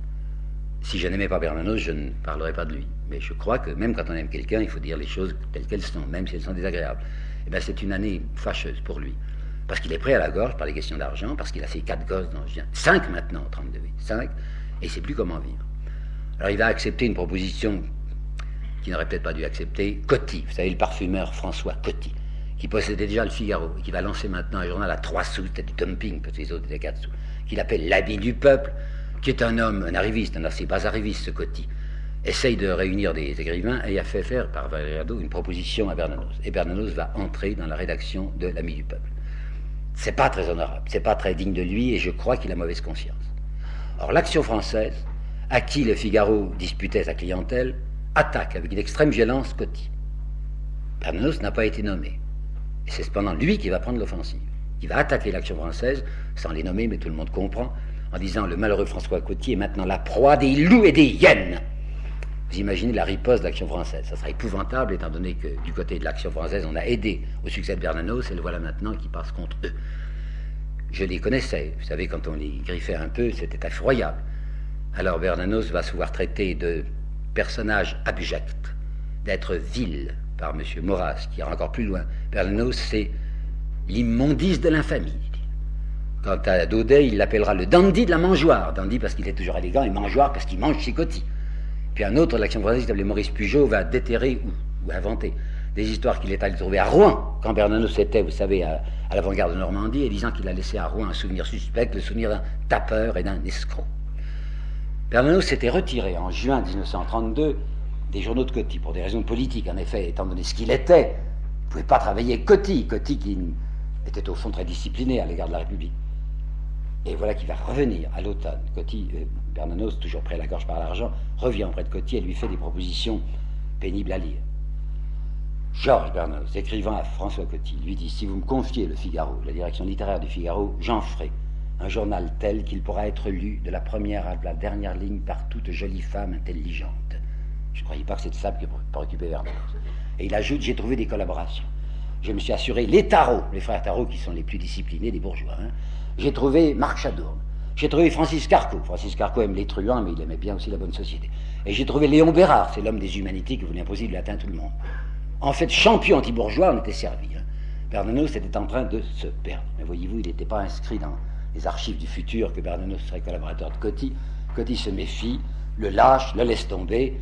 Si je n'aimais pas Bernanos, je ne parlerais pas de lui. Mais je crois que même quand on aime quelqu'un, il faut dire les choses telles qu'elles sont, même si elles sont désagréables. Et bien, c'est une année fâcheuse pour lui. Parce qu'il est pris à la gorge par les questions d'argent, parce qu'il a ses 4 gosses, 5 maintenant, 32, 5, et il ne sait plus comment vivre. Alors il va accepter une proposition qu'il n'aurait peut-être pas dû accepter, Coty, vous savez, le parfumeur François Coty, qui possédait déjà le Figaro, et qui va lancer maintenant un journal à 3 sous, c'était du dumping, parce que les autres étaient 4 sous, qu'il appelle l'Habit du peuple, qui est un homme, un arriviste, un assez bas arriviste, ce Coty, essaye de réunir des écrivains et a fait faire par Verlirado une proposition à Bernanos. Et Bernanos va entrer dans la rédaction de l'Ami du peuple. C'est pas très honorable, c'est pas très digne de lui, et je crois qu'il a mauvaise conscience. Or, l'Action française, à qui le Figaro disputait sa clientèle, attaque avec une extrême violence Coty. Bernanos n'a pas été nommé. Et c'est cependant lui qui va prendre l'offensive. Il va attaquer l'Action française, sans les nommer, mais tout le monde comprend, en disant le malheureux François Coty est maintenant la proie des loups et des hyènes. Vous imaginez la riposte de l'Action française. Ça sera épouvantable, étant donné que du côté de l'Action française, on a aidé au succès de Bernanos, et le voilà maintenant qui passe contre eux. Je les connaissais. Vous savez, quand on les griffait un peu, c'était effroyable. Alors Bernanos va se voir traiter de personnage abject, d'être vil par M. Maurras, qui ira encore plus loin. Bernanos, c'est l'immondice de l'infamie. Quant à Daudet, il l'appellera le dandy de la mangeoire. Dandy parce qu'il est toujours élégant, et mangeoire parce qu'il mange chez Coty. Puis un autre de l'Action française, qui s'appelait Maurice Pugeot, va déterrer ou inventer des histoires qu'il est allé trouver à Rouen, quand Bernanos était, vous savez, à l'avant-garde de Normandie, et disant qu'il a laissé à Rouen un souvenir suspect, le souvenir d'un tapeur et d'un escroc. Bernanos s'était retiré en juin 1932 des journaux de Coty, pour des raisons politiques, en effet, étant donné ce qu'il était. Il ne pouvait pas travailler avec Coty qui était au fond très discipliné à l'égard de la République. Et voilà qu'il va revenir à l'automne. Bernanos, toujours près à la gorge par l'argent, revient auprès de Coty et lui fait des propositions pénibles à lire. Georges Bernanos, écrivant à François Coty, lui dit « Si vous me confiez le Figaro, la direction littéraire du Figaro, j'en ferai un journal tel qu'il pourra être lu de la première à la dernière ligne par toute jolie femme intelligente. Je ne croyais pas que c'était ça que préoccupait Bernanos. Et il ajoute, j'ai trouvé des collaborations. Je me suis assuré, les Tarot, les frères Tarot qui sont les plus disciplinés des bourgeois, hein. J'ai trouvé Marc Chadourne, j'ai trouvé Francis Carco. Francis Carco aime les truands, mais il aimait bien aussi la bonne société. Et j'ai trouvé Léon Bérard, c'est l'homme des humanités qui voulait imposer du latin à tout le monde. En fait, champion anti-bourgeois, on était servi. Hein. Bernanos était en train de se perdre. Mais voyez-vous, il n'était pas inscrit dans les archives du futur que Bernanos serait collaborateur de Coty. Coty se méfie, le lâche, le laisse tomber.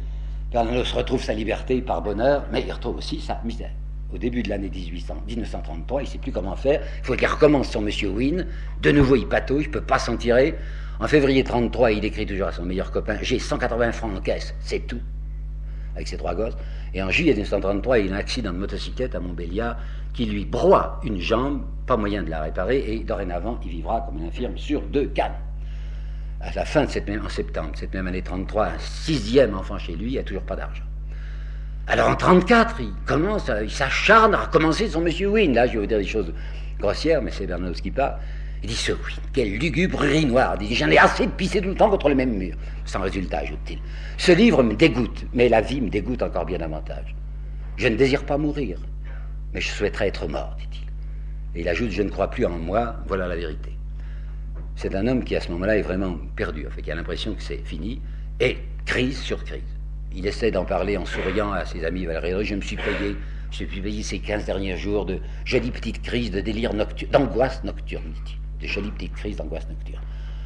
Bernanos retrouve sa liberté par bonheur, mais il retrouve aussi sa misère. Au début de l'année 1933, il ne sait plus comment faire. Il faut qu'il recommence son Monsieur Wynne. De nouveau, il patauge, il ne peut pas s'en tirer. En février 1933, il écrit toujours à son meilleur copain « J'ai 180 francs en caisse, c'est tout », avec ses 3 gosses. Et en juillet 1933, il a un accident de motocyclette à Montbéliard qui lui broie une jambe, pas moyen de la réparer, et dorénavant, il vivra comme un infirme sur 2 cannes. À la fin de en septembre, cette même année 1933, un 6e enfant chez lui, il n'a toujours pas d'argent. Alors en 1934, il s'acharne à recommencer son Monsieur Wynne. Là, je vais vous dire des choses grossières, mais c'est Bernanos qui parle. Il dit, ce Wynne, quelle lugubrerie noire. Il dit, j'en ai assez de pisser tout le temps contre le même mur. Sans résultat, ajoute-t-il. Ce livre me dégoûte, mais la vie me dégoûte encore bien davantage. Je ne désire pas mourir, mais je souhaiterais être mort, dit-il. Et il ajoute, je ne crois plus en moi, voilà la vérité. C'est un homme qui, à ce moment-là, est vraiment perdu, en fait, qui a l'impression que c'est fini, et crise sur crise. Il essaie d'en parler en souriant à ses amis Valéry. Je me suis payé ces 15 derniers jours de jolies petites crises de délire nocturne, d'angoisse nocturne, dit-il. De jolies petites crises d'angoisse nocturne.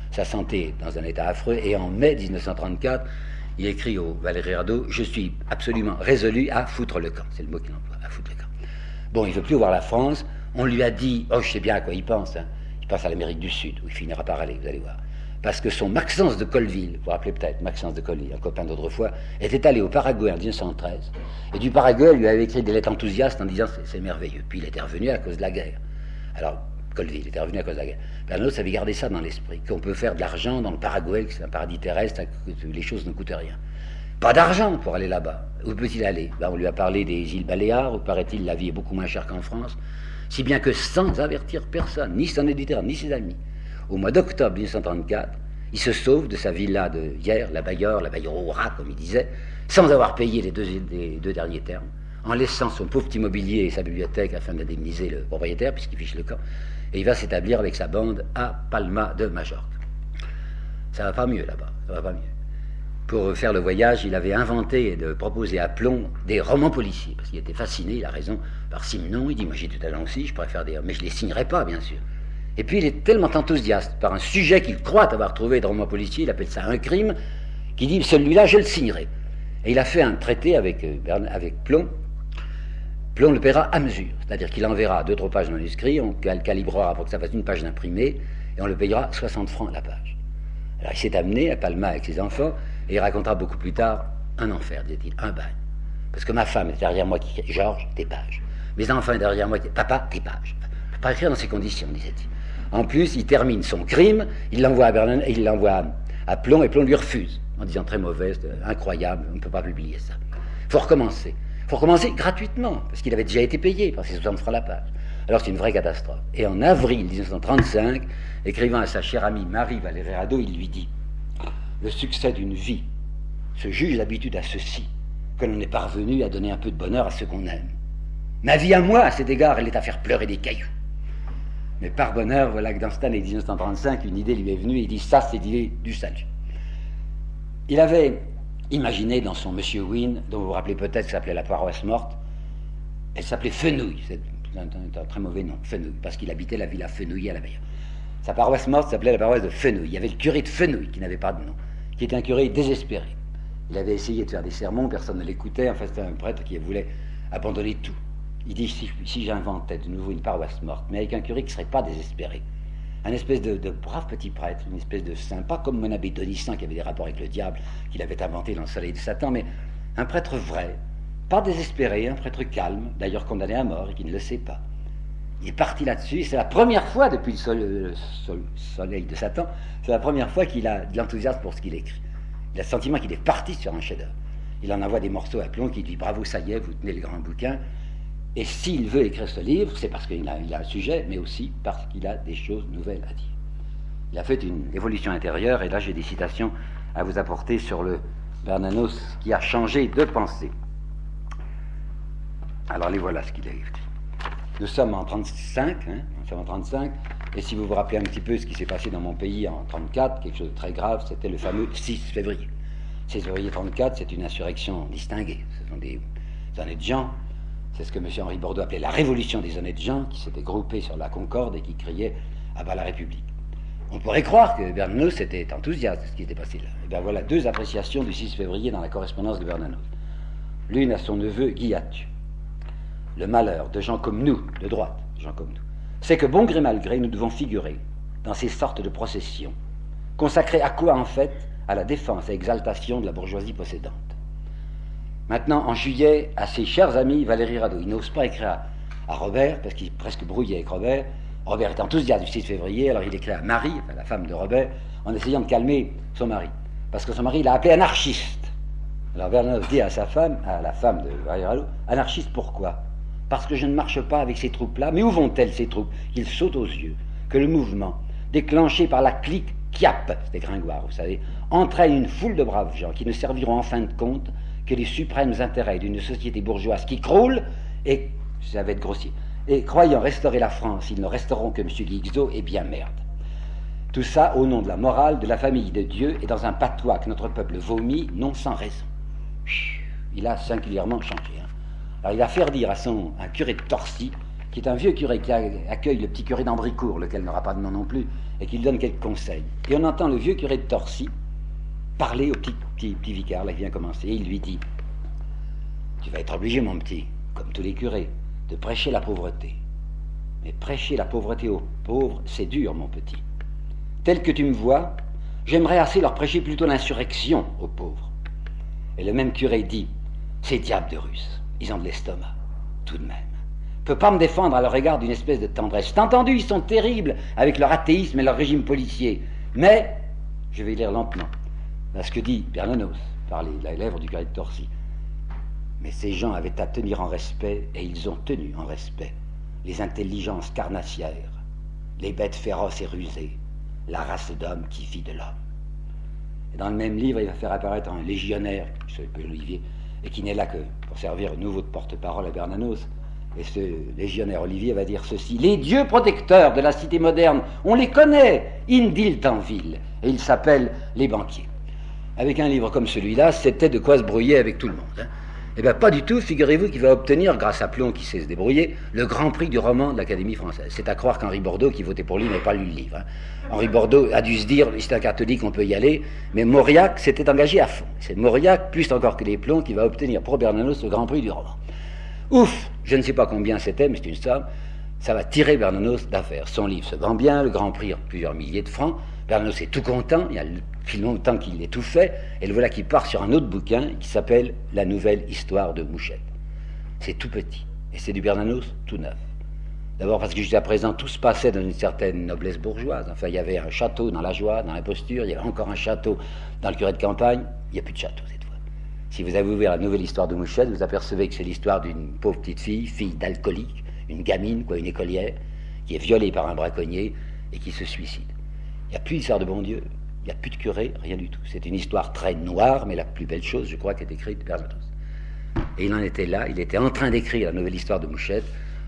Sa santé est dans un état affreux, et en mai 1934, il écrit au Valéry Radeau, je suis absolument résolu à foutre le camp. C'est le mot qu'il emploie, à foutre le camp. Bon, il ne veut plus voir la France. On lui a dit, oh, je sais bien à quoi il pense, hein. Il pense à l'Amérique du Sud, où il finira par aller, vous allez voir. Parce que son Maxence de Colville, vous vous rappelez peut-être, Maxence de Colville, un copain d'autrefois, était allé au Paraguay en 1913, et du Paraguay, lui avait écrit des lettres enthousiastes en disant c'est merveilleux. Puis il était revenu à cause de la guerre. Alors, Colville était revenu à cause de la guerre. Bernanos avait gardé ça dans l'esprit, qu'on peut faire de l'argent dans le Paraguay, que c'est un paradis terrestre, que les choses ne coûtent rien. Pas d'argent pour aller là-bas. Où peut-il aller? On lui a parlé des îles Baléares, où paraît-il la vie est beaucoup moins chère qu'en France, si bien que sans avertir personne, ni son éditeur, ni ses amis, au mois d'octobre 1934, il se sauve de sa villa de hier, la Bailleur au rat, comme il disait, sans avoir payé les deux derniers termes, en laissant son pauvre petit mobilier et sa bibliothèque afin d'indemniser le propriétaire, puisqu'il fiche le camp, et il va s'établir avec sa bande à Palma de Majorque. Ça va pas mieux là-bas, ça va pas mieux. Pour faire le voyage, il avait inventé de proposer à Plomb des romans policiers, parce qu'il était fasciné, il a raison, par Simenon. Il dit, moi j'ai du talent aussi, je pourrais faire des... Mais je les signerai pas, bien sûr. Et puis il est tellement enthousiaste par un sujet qu'il croit avoir trouvé de roman policier, il appelle ça un crime, qu'il dit, celui-là, je le signerai. Et il a fait un traité avec Plomb. Plomb le paiera à mesure, c'est-à-dire qu'il enverra 2-3 pages manuscrits, on calibrera pour que ça fasse une page d'imprimé, et on le payera 60 francs la page. Alors il s'est amené à Palma avec ses enfants, et il racontera beaucoup plus tard un enfer, disait-il, un bagne. Parce que ma femme est derrière moi qui crie, Georges, tes pages. Mes enfants sont derrière moi qui papa, tes pages. Je ne peux pas écrire dans ces conditions, disait-il. En plus, il termine son crime, il l'envoie à Berlin, il l'envoie à Plomb, et Plomb lui refuse, en disant très mauvaise, incroyable, on ne peut pas publier ça. Il faut recommencer. Il faut recommencer gratuitement, parce qu'il avait déjà été payé par ses 60 francs la page. Alors c'est une vraie catastrophe. Et en avril 1935, écrivant à sa chère amie Marie Valéry Radeau, il lui dit « Le succès d'une vie se juge d'habitude à ceci, que l'on est parvenu à donner un peu de bonheur à ceux qu'on aime. Ma vie à moi, à cet égard, elle est à faire pleurer des cailloux. » Mais par bonheur, voilà que dans cette année 1935, une idée lui est venue, et il dit « Ça, c'est l'idée du salut. » Il avait imaginé dans son Monsieur Wynne, dont vous vous rappelez peut-être, qui s'appelait La Paroisse Morte, elle s'appelait Fenouil, c'est un très mauvais nom, Fenouil, parce qu'il habitait la villa Fenouil à la Bailleur. Sa paroisse morte s'appelait la paroisse de Fenouil. Il y avait le curé de Fenouil, qui n'avait pas de nom, qui était un curé désespéré. Il avait essayé de faire des sermons, personne ne l'écoutait, en fait c'était un prêtre qui voulait abandonner tout. Il dit, si j'inventais de nouveau une paroisse morte, mais avec un curé qui ne serait pas désespéré, un espèce de brave petit prêtre, une espèce de saint, pas comme mon abbé Donissan qui avait des rapports avec le diable, qu'il avait inventé dans le soleil de Satan, mais un prêtre vrai, pas désespéré, un prêtre calme, d'ailleurs condamné à mort et qui ne le sait pas. Il est parti là-dessus, c'est la première fois depuis le soleil de Satan, c'est la première fois qu'il a de l'enthousiasme pour ce qu'il écrit. Il a le sentiment qu'il est parti sur un chef-d'œuvre. Il en envoie des morceaux à Plomb qui dit bravo, ça y est, vous tenez le grand bouquin. Et s'il veut écrire ce livre, c'est parce qu'il a un sujet, mais aussi parce qu'il a des choses nouvelles à dire. Il a fait une évolution intérieure, et là j'ai des citations à vous apporter sur le Bernanos qui a changé de pensée. Alors les voilà ce qu'il a écrit. Nous sommes en 35, et si vous vous rappelez un petit peu ce qui s'est passé dans mon pays en 34, quelque chose de très grave, c'était le fameux 6 février. 6 février 34, c'est une insurrection distinguée. Ce sont des honnêtes gens, c'est ce que M. Henri Bordeaux appelait la révolution des honnêtes gens, qui s'étaient groupés sur la Concorde et qui criaient « à bas la République ». On pourrait croire que Bernanos était enthousiaste de ce qui était passé là. Et bien voilà deux appréciations du 6 février dans la correspondance de Bernanos. L'une à son neveu Guy Attu. Le malheur de gens comme nous, de droite, gens comme nous, c'est que bon gré mal gré, nous devons figurer dans ces sortes de processions, consacrées à quoi en fait? À la défense et exaltation de la bourgeoisie possédante. Maintenant, en juillet, à ses chers amis Valéry Radeau, il n'ose pas écrire à Robert, parce qu'il est presque brouillé avec Robert. Robert est enthousiaste du 6 février, alors il écrit à Marie, enfin, la femme de Robert, en essayant de calmer son mari, parce que son mari l'a appelé anarchiste. Alors Bernanos dit à sa femme, à la femme de Valéry Radeau, anarchiste pourquoi? Parce que je ne marche pas avec ces troupes-là. Mais où vont-elles, ces troupes? Il saute aux yeux que le mouvement, déclenché par la clique Chiappe, c'était Gringoire, vous savez, entraîne une foule de braves gens qui ne serviront en fin de compte que les suprêmes intérêts d'une société bourgeoise qui croule, et, ça va être grossier, et croyant restaurer la France, ils ne resteront que M. Guixot, et bien merde. Tout ça au nom de la morale, de la famille de Dieu, et dans un patois que notre peuple vomit, non sans raison. Il a singulièrement changé. Alors il va faire dire à un curé de Torcy, qui est un vieux curé qui accueille le petit curé d'Ambricourt, lequel n'aura pas de nom non plus, et qui lui donne quelques conseils. Et on entend le vieux curé de Torcy parler au petit vicaire, là, qui vient commencer, et il lui dit « Tu vas être obligé, mon petit, comme tous les curés, de prêcher la pauvreté. Mais prêcher la pauvreté aux pauvres, c'est dur, mon petit. Tel que tu me vois, j'aimerais assez leur prêcher plutôt l'insurrection aux pauvres. » Et le même curé dit « Ces diables de Russes, ils ont de l'estomac, tout de même. Je ne peux pas me défendre à leur égard d'une espèce de tendresse. T'as entendu, ils sont terribles avec leur athéisme et leur régime policier. Mais, je vais lire lentement, ce que dit Bernanos par les lèvres du curé de Torcy. Mais ces gens avaient à tenir en respect, et ils ont tenu en respect, les intelligences carnassières, les bêtes féroces et rusées, la race d'hommes qui vit de l'homme. Et dans le même livre, il va faire apparaître un légionnaire, qui s'appelle Olivier, et qui n'est là que pour servir de nouveau de porte-parole à Bernanos. Et ce légionnaire Olivier va dire ceci: les dieux protecteurs de la cité moderne, on les connaît, in Diltanville, et ils s'appellent les banquiers. Avec un livre comme celui-là, c'était de quoi se brouiller avec tout le monde. Hein. Eh bien, pas du tout. Figurez-vous qu'il va obtenir, grâce à Plon qui sait se débrouiller, le grand prix du roman de l'Académie française. C'est à croire qu'Henri Bordeaux, qui votait pour lui, n'avait pas lu le livre. Hein. Henri Bordeaux a dû se dire, c'est un catholique, on peut y aller, mais Mauriac s'était engagé à fond. C'est Mauriac, plus encore que les Plombs, qui va obtenir pour Bernanos le grand prix du roman. Ouf, je ne sais pas combien c'était, mais c'est une somme. Ça va tirer Bernanos d'affaire. Son livre se vend bien, le grand prix plusieurs milliers de francs. Bernanos est tout content, il y a depuis longtemps qu'il ait tout fait, et le voilà qui part sur un autre bouquin qui s'appelle La nouvelle histoire de Mouchette. C'est tout petit, et c'est du Bernanos tout neuf. D'abord parce que jusqu'à présent tout se passait dans une certaine noblesse bourgeoise. Enfin, il y avait un château dans la joie, dans l'imposture, il y avait encore un château dans le curé de campagne, il n'y a plus de château cette fois. Si vous avez ouvert La nouvelle histoire de Mouchette, vous apercevez que c'est l'histoire d'une pauvre petite fille, fille d'alcoolique, une gamine, une écolière, qui est violée par un braconnier et qui se suicide. Il n'y a plus d'histoire de bon Dieu, il n'y a plus de curé, rien du tout. C'est une histoire très noire, mais la plus belle chose, je crois, qu'est écrite Bernanos. Et il en était là, il était en train d'écrire La nouvelle histoire de Mouchette,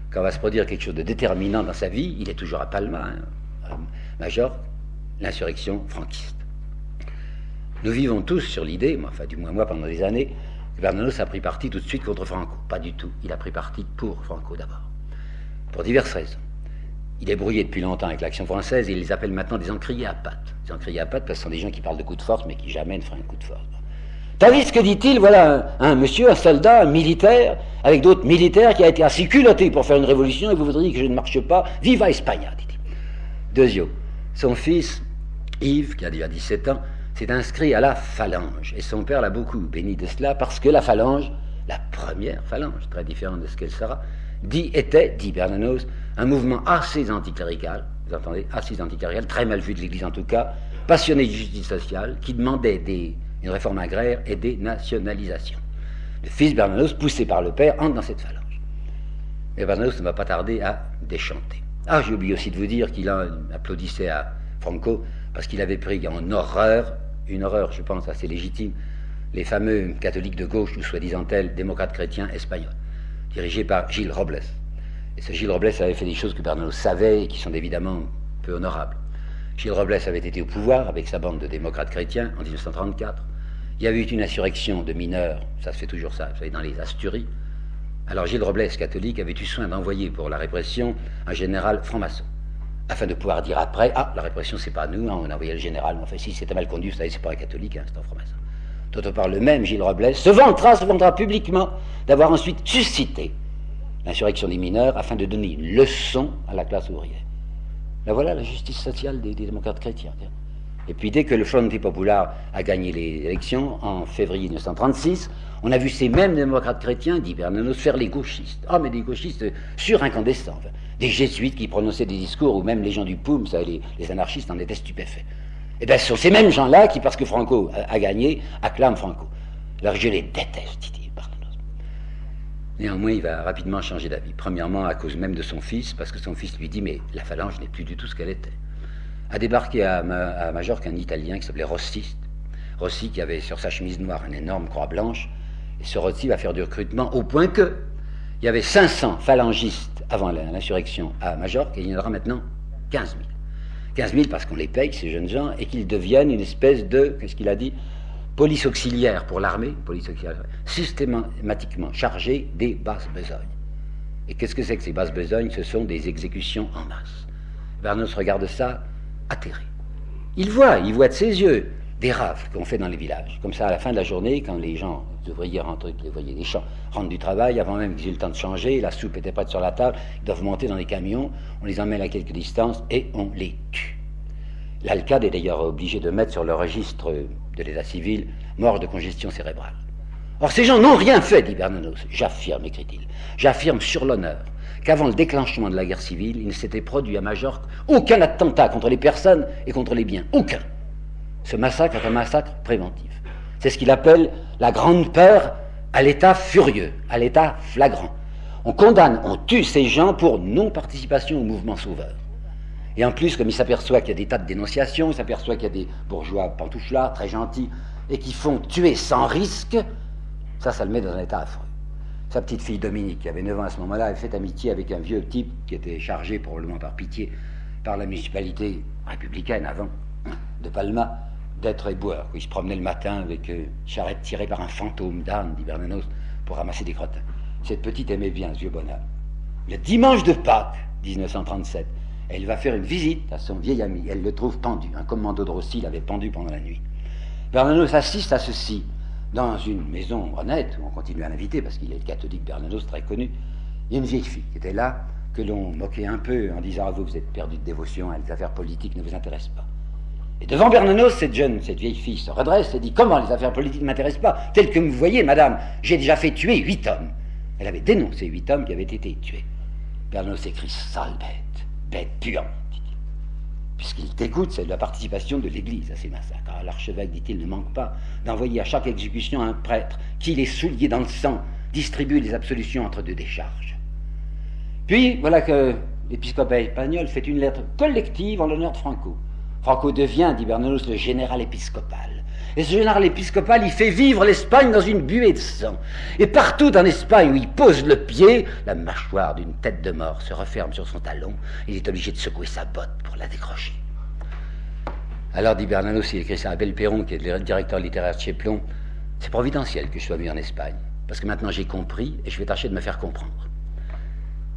quand va se produire quelque chose de déterminant dans sa vie. Il est toujours à Palma, Majorque, l'insurrection franquiste. Nous vivons tous sur l'idée, enfin du moins moi pendant des années, que Bernanos a pris parti tout de suite contre Franco. Pas du tout, il a pris parti pour Franco d'abord, pour diverses raisons. Il est brouillé depuis longtemps avec l'Action française et il les appelle maintenant des encriers à pattes. Des encriers à pattes parce que ce sont des gens qui parlent de coups de force mais qui jamais ne feraient un coup de force. T'as vu ce que dit-il? Voilà un monsieur, un soldat, un militaire, avec d'autres militaires qui a été assez culotté pour faire une révolution et vous voudriez que je ne marche pas. Viva España, dit-il. Deuxièmement, son fils, Yves, qui a déjà 17 ans, s'est inscrit à la Phalange et son père l'a beaucoup béni de cela parce que la Phalange, la première Phalange, très différente de ce qu'elle sera, dit Bernanos, un mouvement assez anticlérical, vous entendez, assez anticlérical, très mal vu de l'Église en tout cas, passionné de justice sociale, qui demandait une réforme agraire et des nationalisations. Le fils Bernanos, poussé par le père, entre dans cette phalange. Et Bernanos ne va pas tarder à déchanter. Ah, j'ai oublié aussi de vous dire qu'il applaudissait Franco, parce qu'il avait pris en horreur, une horreur, je pense, assez légitime, les fameux catholiques de gauche, ou soi-disant tels, démocrates chrétiens espagnols, dirigés par Gilles Robles. Et ce Gilles Robles avait fait des choses que Bernanos savait et qui sont évidemment peu honorables. Gilles Robles avait été au pouvoir avec sa bande de démocrates chrétiens en 1934. Il y avait eu une insurrection de mineurs, ça se fait toujours ça, vous savez, dans les Asturies. Alors Gilles Robles, catholique, avait eu soin d'envoyer pour la répression un général franc-maçon, afin de pouvoir dire après, ah, la répression c'est pas nous, hein, on a envoyé le général, mais enfin si c'était mal conduit, vous savez, c'est pas un catholique, hein, c'est un franc-maçon. D'autre part, le même Gilles Robles se vantera publiquement d'avoir ensuite suscité l'insurrection des mineurs afin de donner une leçon à la classe ouvrière. Là voilà la justice sociale des démocrates chrétiens. Et puis dès que le Fronte Popular a gagné les élections, en février 1936, on a vu ces mêmes démocrates chrétiens, dit Bernanos, faire les gauchistes. Ah, mais des gauchistes surincandescents, enfin, des jésuites qui prononçaient des discours où même les gens du POUM, ça, les anarchistes en étaient stupéfaits. Et bien ce sont ces mêmes gens-là qui, parce que Franco a gagné, acclament Franco. Alors je les déteste, dit Bernanos. Néanmoins, il va rapidement changer d'avis. Premièrement, à cause même de son fils, parce que son fils lui dit, mais la phalange n'est plus du tout ce qu'elle était. A débarqué à Majorque un Italien qui s'appelait Rossi, qui avait sur sa chemise noire une énorme croix blanche, et ce Rossi va faire du recrutement au point que il y avait 500 phalangistes avant l'insurrection à Majorque, et il y en aura maintenant 15 000. 15 000 parce qu'on les paye, ces jeunes gens, et qu'ils deviennent une espèce de, qu'est-ce qu'il a dit, police auxiliaire pour l'armée, systématiquement chargée des basses besognes. Et qu'est-ce que c'est que ces basses besognes? Ce sont des exécutions en masse. Bernanos regarde ça, atterré. Il voit de ses yeux des rafles qu'on fait dans les villages. Comme ça, à la fin de la journée, quand les gens, les ouvriers rentrent, les ouvriers des champs, rentrent du travail, avant même qu'ils aient eu le temps de changer, la soupe était prête sur la table, ils doivent monter dans les camions, on les emmène à quelques distances et on les tue. L'Alcade est d'ailleurs obligé de mettre sur le registre de l'état civil mort de congestion cérébrale. Or, ces gens n'ont rien fait, dit Bernanos. J'affirme, écrit-il, j'affirme sur l'honneur qu'avant le déclenchement de la guerre civile, il ne s'était produit à Majorque aucun attentat contre les personnes et contre les biens. Aucun. Ce massacre est un massacre préventif. C'est ce qu'il appelle la grande peur à l'état furieux, à l'état flagrant. On condamne, on tue ces gens pour non-participation au mouvement sauveur. Et en plus, comme il s'aperçoit qu'il y a des tas de dénonciations, il s'aperçoit qu'il y a des bourgeois pantouflards, très gentils, et qui font tuer sans risque, ça le met dans un état affreux. Sa petite fille Dominique, qui avait 9 ans à ce moment-là, avait fait amitié avec un vieux type qui était chargé, probablement par pitié, par la municipalité républicaine avant, de Palma, d'être éboueur. Il se promenait le matin avec une charrette tirée par un fantôme d'âne, dit Bernanos, pour ramasser des crottins. Cette petite aimait bien ce vieux bonhomme. Le dimanche de Pâques, 1937, elle va faire une visite à son vieil ami. Elle le trouve pendu. Un commando de Rossi l'avait pendu pendant la nuit. Bernanos assiste à ceci dans une maison honnête, où on continue à l'inviter, parce qu'il est le catholique Bernanos très connu. Il y a une vieille fille qui était là, que l'on moquait un peu en disant « Ah, vous êtes perdu de dévotion, les affaires politiques ne vous intéressent pas ». Et devant Bernanos, cette vieille fille se redresse et dit « Comment les affaires politiques ne m'intéressent pas? Tel que vous voyez, madame, j'ai déjà fait tuer 8 hommes. » Elle avait dénoncé 8 hommes qui avaient été tués. Bernanos écrit « Sale bête puante, dit-il. » Puisqu'il dégoûte, c'est de la participation de l'Église à ces massacres. Alors, l'archevêque, dit-il, ne manque pas d'envoyer à chaque exécution un prêtre qui, les souliers dans le sang, distribue les absolutions entre 2 décharges. Puis, voilà que l'épiscopat espagnol fait une lettre collective en l'honneur de Franco. Franco devient, dit Bernanos, le général épiscopal. Et ce général épiscopal, il fait vivre l'Espagne dans une buée de sang. Et partout en Espagne où il pose le pied, la mâchoire d'une tête de mort se referme sur son talon. Il est obligé de secouer sa botte pour la décrocher. Alors, dit Bernanos, il écrit ça à Belperron, qui est le directeur littéraire de Cheplon, c'est providentiel que je sois mis en Espagne, parce que maintenant j'ai compris et je vais tâcher de me faire comprendre.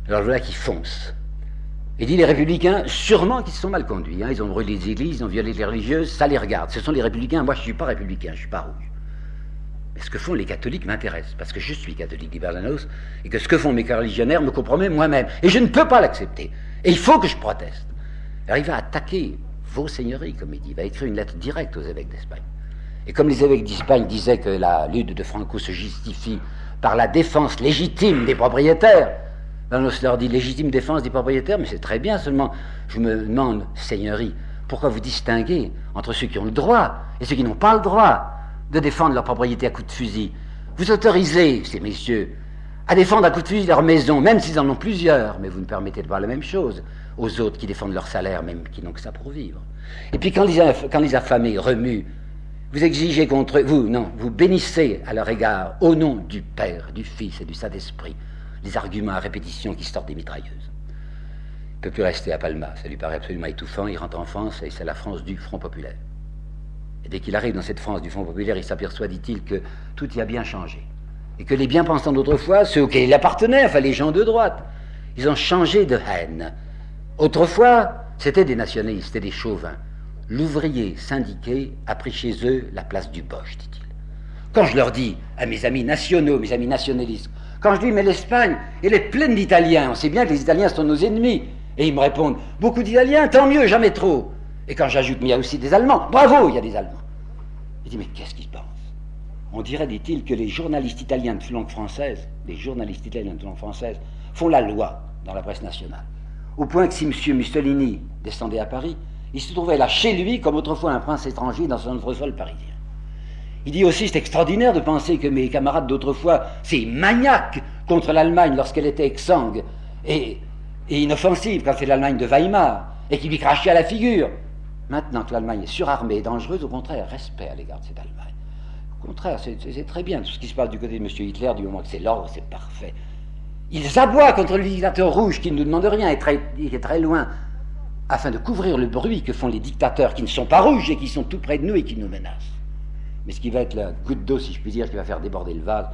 Alors voilà qu'il fonce. Il dit les républicains, sûrement qu'ils se sont mal conduits. Ils ont brûlé les églises, ils ont violé les religieuses, ça les regarde. Ce sont les républicains, moi je ne suis pas républicain, je ne suis pas rouge. Mais ce que font les catholiques m'intéresse, parce que je suis catholique, dit Bernanos, et que ce que font mes religionnaires me compromet moi-même. Et je ne peux pas l'accepter. Et il faut que je proteste. Alors il va attaquer vos seigneuries, comme il dit. Il va écrire une lettre directe aux évêques d'Espagne. Et comme les évêques d'Espagne disaient que la lutte de Franco se justifie par la défense légitime des propriétaires, Bernanos leur dit légitime défense des propriétaires, mais c'est très bien, seulement je me demande, seigneurie, pourquoi vous distinguez entre ceux qui ont le droit et ceux qui n'ont pas le droit de défendre leur propriété à coups de fusil? Vous autorisez ces messieurs à défendre à coups de fusil leur maison, même s'ils en ont plusieurs, mais vous ne permettez de voir la même chose aux autres qui défendent leur salaire, même qui n'ont que ça pour vivre. Et puis quand les affamés remuent, vous exigez contre eux, vous bénissez à leur égard, au nom du Père, du Fils et du Saint-Esprit, les arguments à répétition qui sortent des mitrailleuses. Il ne peut plus rester à Palma, ça lui paraît absolument étouffant, il rentre en France et c'est la France du Front Populaire. Et dès qu'il arrive dans cette France du Front Populaire, il s'aperçoit, dit-il, que tout y a bien changé. Et que les bien-pensants d'autrefois, ceux auxquels il appartenait, enfin les gens de droite, ils ont changé de haine. Autrefois, c'était des nationalistes, c'était des chauvins. L'ouvrier syndiqué a pris chez eux la place du Boche, dit-il. Quand je leur dis à mes amis nationaux, mes amis nationalistes, quand je dis, mais l'Espagne, elle est pleine d'Italiens, on sait bien que les Italiens sont nos ennemis. Et ils me répondent, beaucoup d'Italiens, tant mieux, jamais trop. Et quand j'ajoute, mais il y a aussi des Allemands, bravo, il y a des Allemands. Il dit, mais qu'est-ce qu'ils pensent? On dirait, dit-il, que les journalistes italiens de langue française, font la loi dans la presse nationale. Au point que si M. Mussolini descendait à Paris, il se trouvait là chez lui, comme autrefois un prince étranger dans un entresol parisien. Il dit aussi, c'est extraordinaire de penser que mes camarades d'autrefois, ces maniaques contre l'Allemagne lorsqu'elle était exsangue et inoffensive, quand c'est l'Allemagne de Weimar, et qui lui crachait à la figure. Maintenant que l'Allemagne est surarmée et dangereuse, au contraire, respect à l'égard de cette Allemagne. Au contraire, c'est très bien tout ce qui se passe du côté de M. Hitler, du moment que c'est l'ordre, c'est parfait. Ils aboient contre le dictateur rouge qui ne nous demande rien et qui est très loin, afin de couvrir le bruit que font les dictateurs qui ne sont pas rouges et qui sont tout près de nous et qui nous menacent. Mais ce qui va être la goutte d'eau, si je puis dire, qui va faire déborder le vase,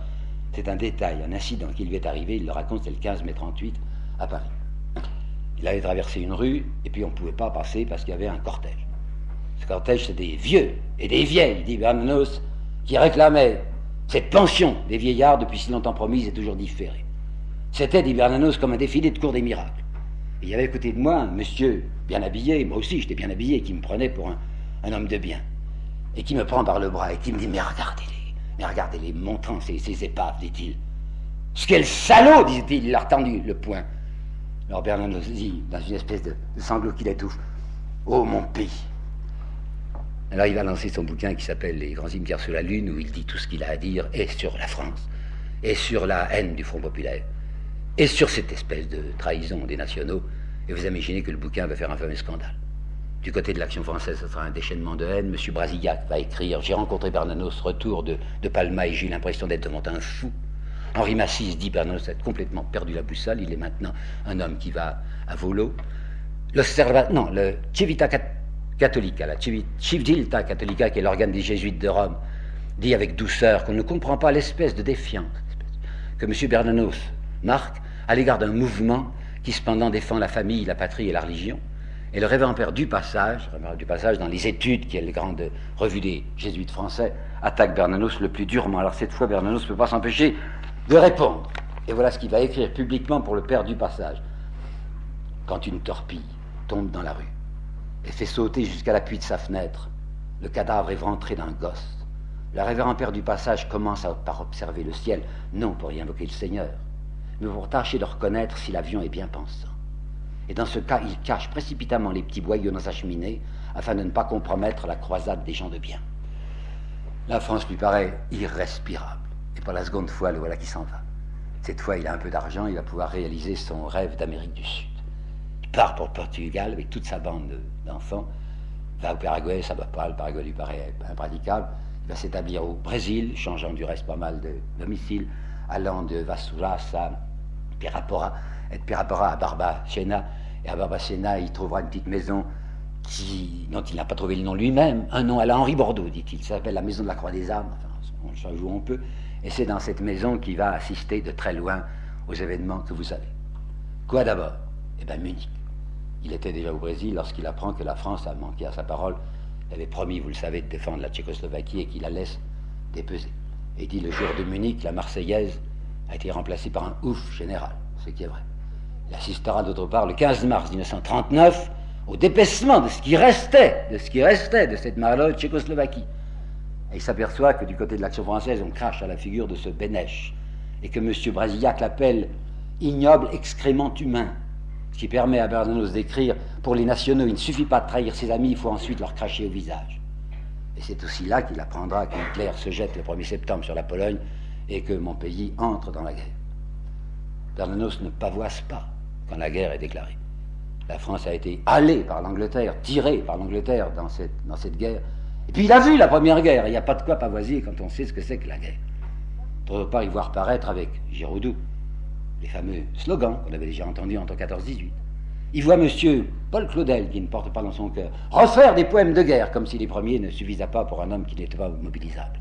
c'est un détail, un incident qui lui est arrivé, il le raconte, c'est le 15 mai 38, à Paris. Il avait traversé une rue, et puis on ne pouvait pas passer parce qu'il y avait un cortège. Ce cortège, c'est des vieux et des vieilles, dit Bernanos, qui réclamaient cette pension des vieillards depuis si longtemps promise et toujours différée. C'était, dit Bernanos, comme un défilé de cours des miracles. Et il y avait à côté de moi un monsieur bien habillé, moi aussi j'étais bien habillé, qui me prenait pour un homme de bien, et qui me prend par le bras et qui me dit, mais regardez-les, montrant ces épaves, dit-il. Ce qu'est le salaud, dit-il, il a retendu le poing. Alors Bernanos dit, dans une espèce de sanglot qu'il étouffe, oh mon pays. Alors il va lancer son bouquin qui s'appelle Les grands cimetières sur la Lune, où il dit tout ce qu'il a à dire, et sur la France, et sur la haine du Front Populaire, et sur cette espèce de trahison des nationaux, et vous imaginez que le bouquin va faire un fameux scandale. Du côté de l'Action française, ce sera un déchaînement de haine. M. Brasillac va écrire, j'ai rencontré Bernanos, retour de Palma, et j'ai eu l'impression d'être devant un fou. Henri Massis dit, Bernanos a complètement perdu la boussole, il est maintenant un homme qui va à volo. Le Civita Cattolica, la Civiltà Cattolica, qui est l'organe des jésuites de Rome, dit avec douceur qu'on ne comprend pas l'espèce de défiance que M. Bernanos marque à l'égard d'un mouvement qui cependant défend la famille, la patrie et la religion. Et le révérend père Dupassage, dans les Études, qui est la grande revue des jésuites français, attaque Bernanos le plus durement. Alors cette fois, Bernanos ne peut pas s'empêcher de répondre. Et voilà ce qu'il va écrire publiquement pour le père Dupassage. Quand une torpille tombe dans la rue et fait sauter jusqu'à l'appui de sa fenêtre le cadavre éventré d'un gosse, le révérend père Dupassage commence par observer le ciel, non pour y invoquer le Seigneur, mais pour tâcher de reconnaître si l'avion est bien pensant. Et dans ce cas, il cache précipitamment les petits boyaux dans sa cheminée afin de ne pas compromettre la croisade des gens de bien. La France lui paraît irrespirable. Et pour la seconde fois, le voilà qui s'en va. Cette fois, il a un peu d'argent, il va pouvoir réaliser son rêve d'Amérique du Sud. Il part pour le Portugal avec toute sa bande d'enfants, va au Paraguay, ça ne va pas, le Paraguay lui paraît impraticable. Il va s'établir au Brésil, changeant du reste pas mal de domicile, allant de Vasouras à Pirapora, et de Pirapora à Barbacena. Et à Barbacena, il trouvera une petite maison dont il n'a pas trouvé le nom lui-même, un nom à la Henri Bordeaux, dit-il. Ça s'appelle la Maison de la Croix des Armes, enfin, on change où on peut. Et c'est dans cette maison qu'il va assister de très loin aux événements que vous savez. Quoi d'abord? Eh bien, Munich. Il était déjà au Brésil lorsqu'il apprend que la France a manqué à sa parole. Il avait promis, vous le savez, de défendre la Tchécoslovaquie et qu'il la laisse dépeser. Et il dit, le jour de Munich, la Marseillaise a été remplacée par un ouf général, ce qui est vrai. Il assistera d'autre part le 15 mars 1939 au dépècement de ce qui restait de cette malheureuse Tchécoslovaquie. Et il s'aperçoit que du côté de l'Action française, on crache à la figure de ce Bénèche, et que M. Brasillac l'appelle ignoble excrément humain, ce qui permet à Bernanos d'écrire, pour les nationaux, il ne suffit pas de trahir ses amis, il faut ensuite leur cracher au visage. Et c'est aussi là qu'il apprendra qu'Hitler se jette le 1er septembre sur la Pologne et que mon pays entre dans la guerre. Bernanos ne pavoise pas quand la guerre est déclarée. La France a été halée par l'Angleterre, tirée par l'Angleterre dans cette guerre. Et puis il a vu la première guerre, il n'y a pas de quoi pavoiser quand on sait ce que c'est que la guerre. D'autre part, il voit reparaître avec Giraudoux les fameux slogans qu'on avait déjà entendus entre 14-18. Il voit M. Paul Claudel, qui ne porte pas dans son cœur, refaire des poèmes de guerre, comme si les premiers ne suffisaient pas pour un homme qui n'était pas mobilisable.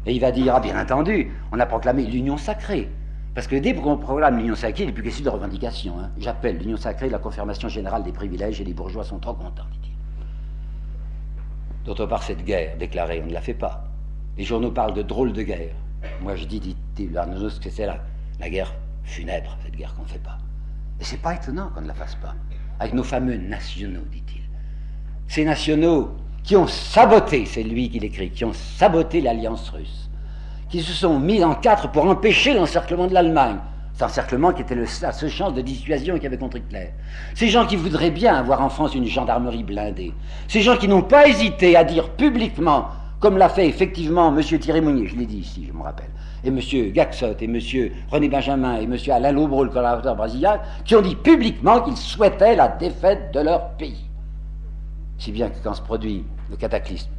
Et il va dire, ah bien entendu, on a proclamé l'union sacrée. Parce que dès qu'on proclame l'union sacrée, il n'est plus question de revendication. Hein. J'appelle l'union sacrée la confirmation générale des privilèges et les bourgeois sont trop contents, dit-il. D'autre part, cette guerre déclarée, on ne la fait pas. Les journaux parlent de drôle de guerre. Moi je dis, dit Bernanos, que c'est la guerre funèbre, cette guerre qu'on ne fait pas. Et c'est pas étonnant qu'on ne la fasse pas. Avec nos fameux nationaux, dit-il. Ces nationaux qui ont saboté, c'est lui qui l'écrit, qui ont saboté l'alliance russe, qui se sont mis en quatre pour empêcher l'encerclement de l'Allemagne. Cet encerclement qui était la seule chance de dissuasion qu'il y avait contre Hitler. Ces gens qui voudraient bien avoir en France une gendarmerie blindée. Ces gens qui n'ont pas hésité à dire publiquement, comme l'a fait effectivement M. Thierry Mounier, je l'ai dit ici, je me rappelle, et M. Gaxot, et M. René Benjamin, et M. Alain Lobreau, le collaborateur brésilien, qui ont dit publiquement qu'ils souhaitaient la défaite de leur pays. Si bien que quand se produit le cataclysme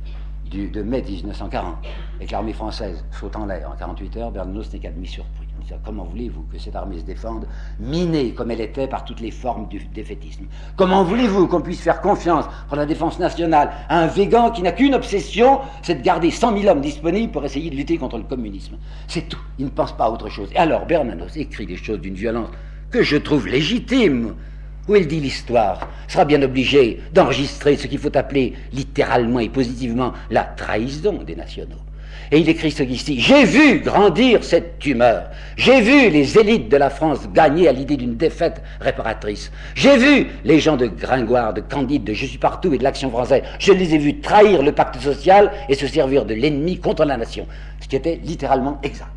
de mai 1940, et que l'armée française saute en l'air en 48 heures, Bernanos n'est qu'admis surpris. En disant, comment voulez-vous que cette armée se défende, minée comme elle était par toutes les formes du défaitisme? Comment voulez-vous qu'on puisse faire confiance pour la défense nationale à un végan qui n'a qu'une obsession, c'est de garder 100 000 hommes disponibles pour essayer de lutter contre le communisme? C'est tout, il ne pense pas à autre chose. Et alors Bernanos écrit des choses d'une violence que je trouve légitime, où il dit l'histoire sera bien obligée d'enregistrer ce qu'il faut appeler littéralement et positivement la trahison des nationaux. Et il écrit ce qu'ici, j'ai vu grandir cette tumeur, j'ai vu les élites de la France gagner à l'idée d'une défaite réparatrice, j'ai vu les gens de Gringoire, de Candide, de Je suis partout et de l'Action française, je les ai vus trahir le pacte social et se servir de l'ennemi contre la nation, ce qui était littéralement exact.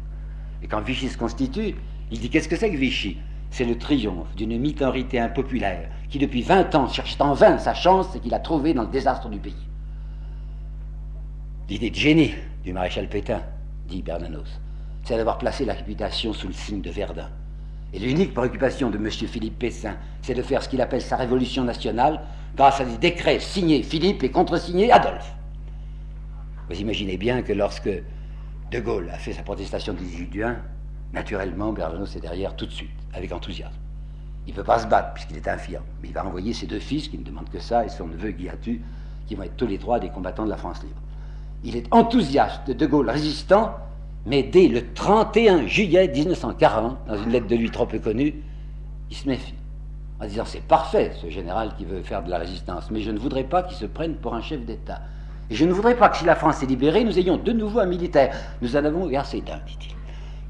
Et quand Vichy se constitue, il dit, qu'est-ce que c'est que Vichy? C'est le triomphe d'une minorité impopulaire qui depuis 20 ans cherchait en vain sa chance et qu'il a trouvée dans le désastre du pays. L'idée de génie du maréchal Pétain, dit Bernanos, c'est d'avoir placé la réputation sous le signe de Verdun. Et l'unique préoccupation de M. Philippe Pétain, c'est de faire ce qu'il appelle sa révolution nationale grâce à des décrets signés Philippe et contresignés Adolphe. Vous imaginez bien que lorsque De Gaulle a fait sa protestation du 18 juin, naturellement, Bernanos est derrière tout de suite, avec enthousiasme. Il ne peut pas se battre, puisqu'il est infirme, mais il va envoyer ses deux fils, qui ne demandent que ça, et son neveu Guillatu, qui vont être tous les trois des combattants de la France libre. Il est enthousiaste, De Gaulle résistant, mais dès le 31 juillet 1940, dans une lettre de lui trop peu connue, il se méfie, en disant, c'est parfait, ce général qui veut faire de la résistance, mais je ne voudrais pas qu'il se prenne pour un chef d'État. Et je ne voudrais pas que si la France est libérée, nous ayons de nouveau un militaire. Nous en avons versé d'un, dit-il.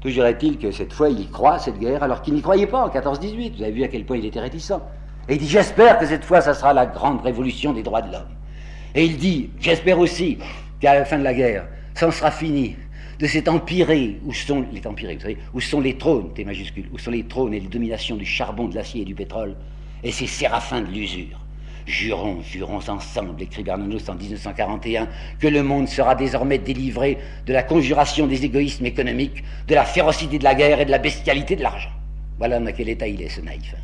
Toujours est-il que cette fois, il y croit, cette guerre, alors qu'il n'y croyait pas en 14-18. Vous avez vu à quel point il était réticent. Et il dit, j'espère que cette fois, ça sera la grande révolution des droits de l'homme. Et il dit, j'espère aussi qu'à la fin de la guerre, ça en sera fini de cet empiré, où sont les empirés, vous savez, où sont les trônes, T majuscule, où sont les trônes et les dominations du charbon, de l'acier et du pétrole, et ces séraphins de l'usure. Jurons ensemble, écrit Bernanos en 1941, que le monde sera désormais délivré de la conjuration des égoïsmes économiques, de la férocité de la guerre et de la bestialité de l'argent. Voilà dans quel état il est, ce naïf.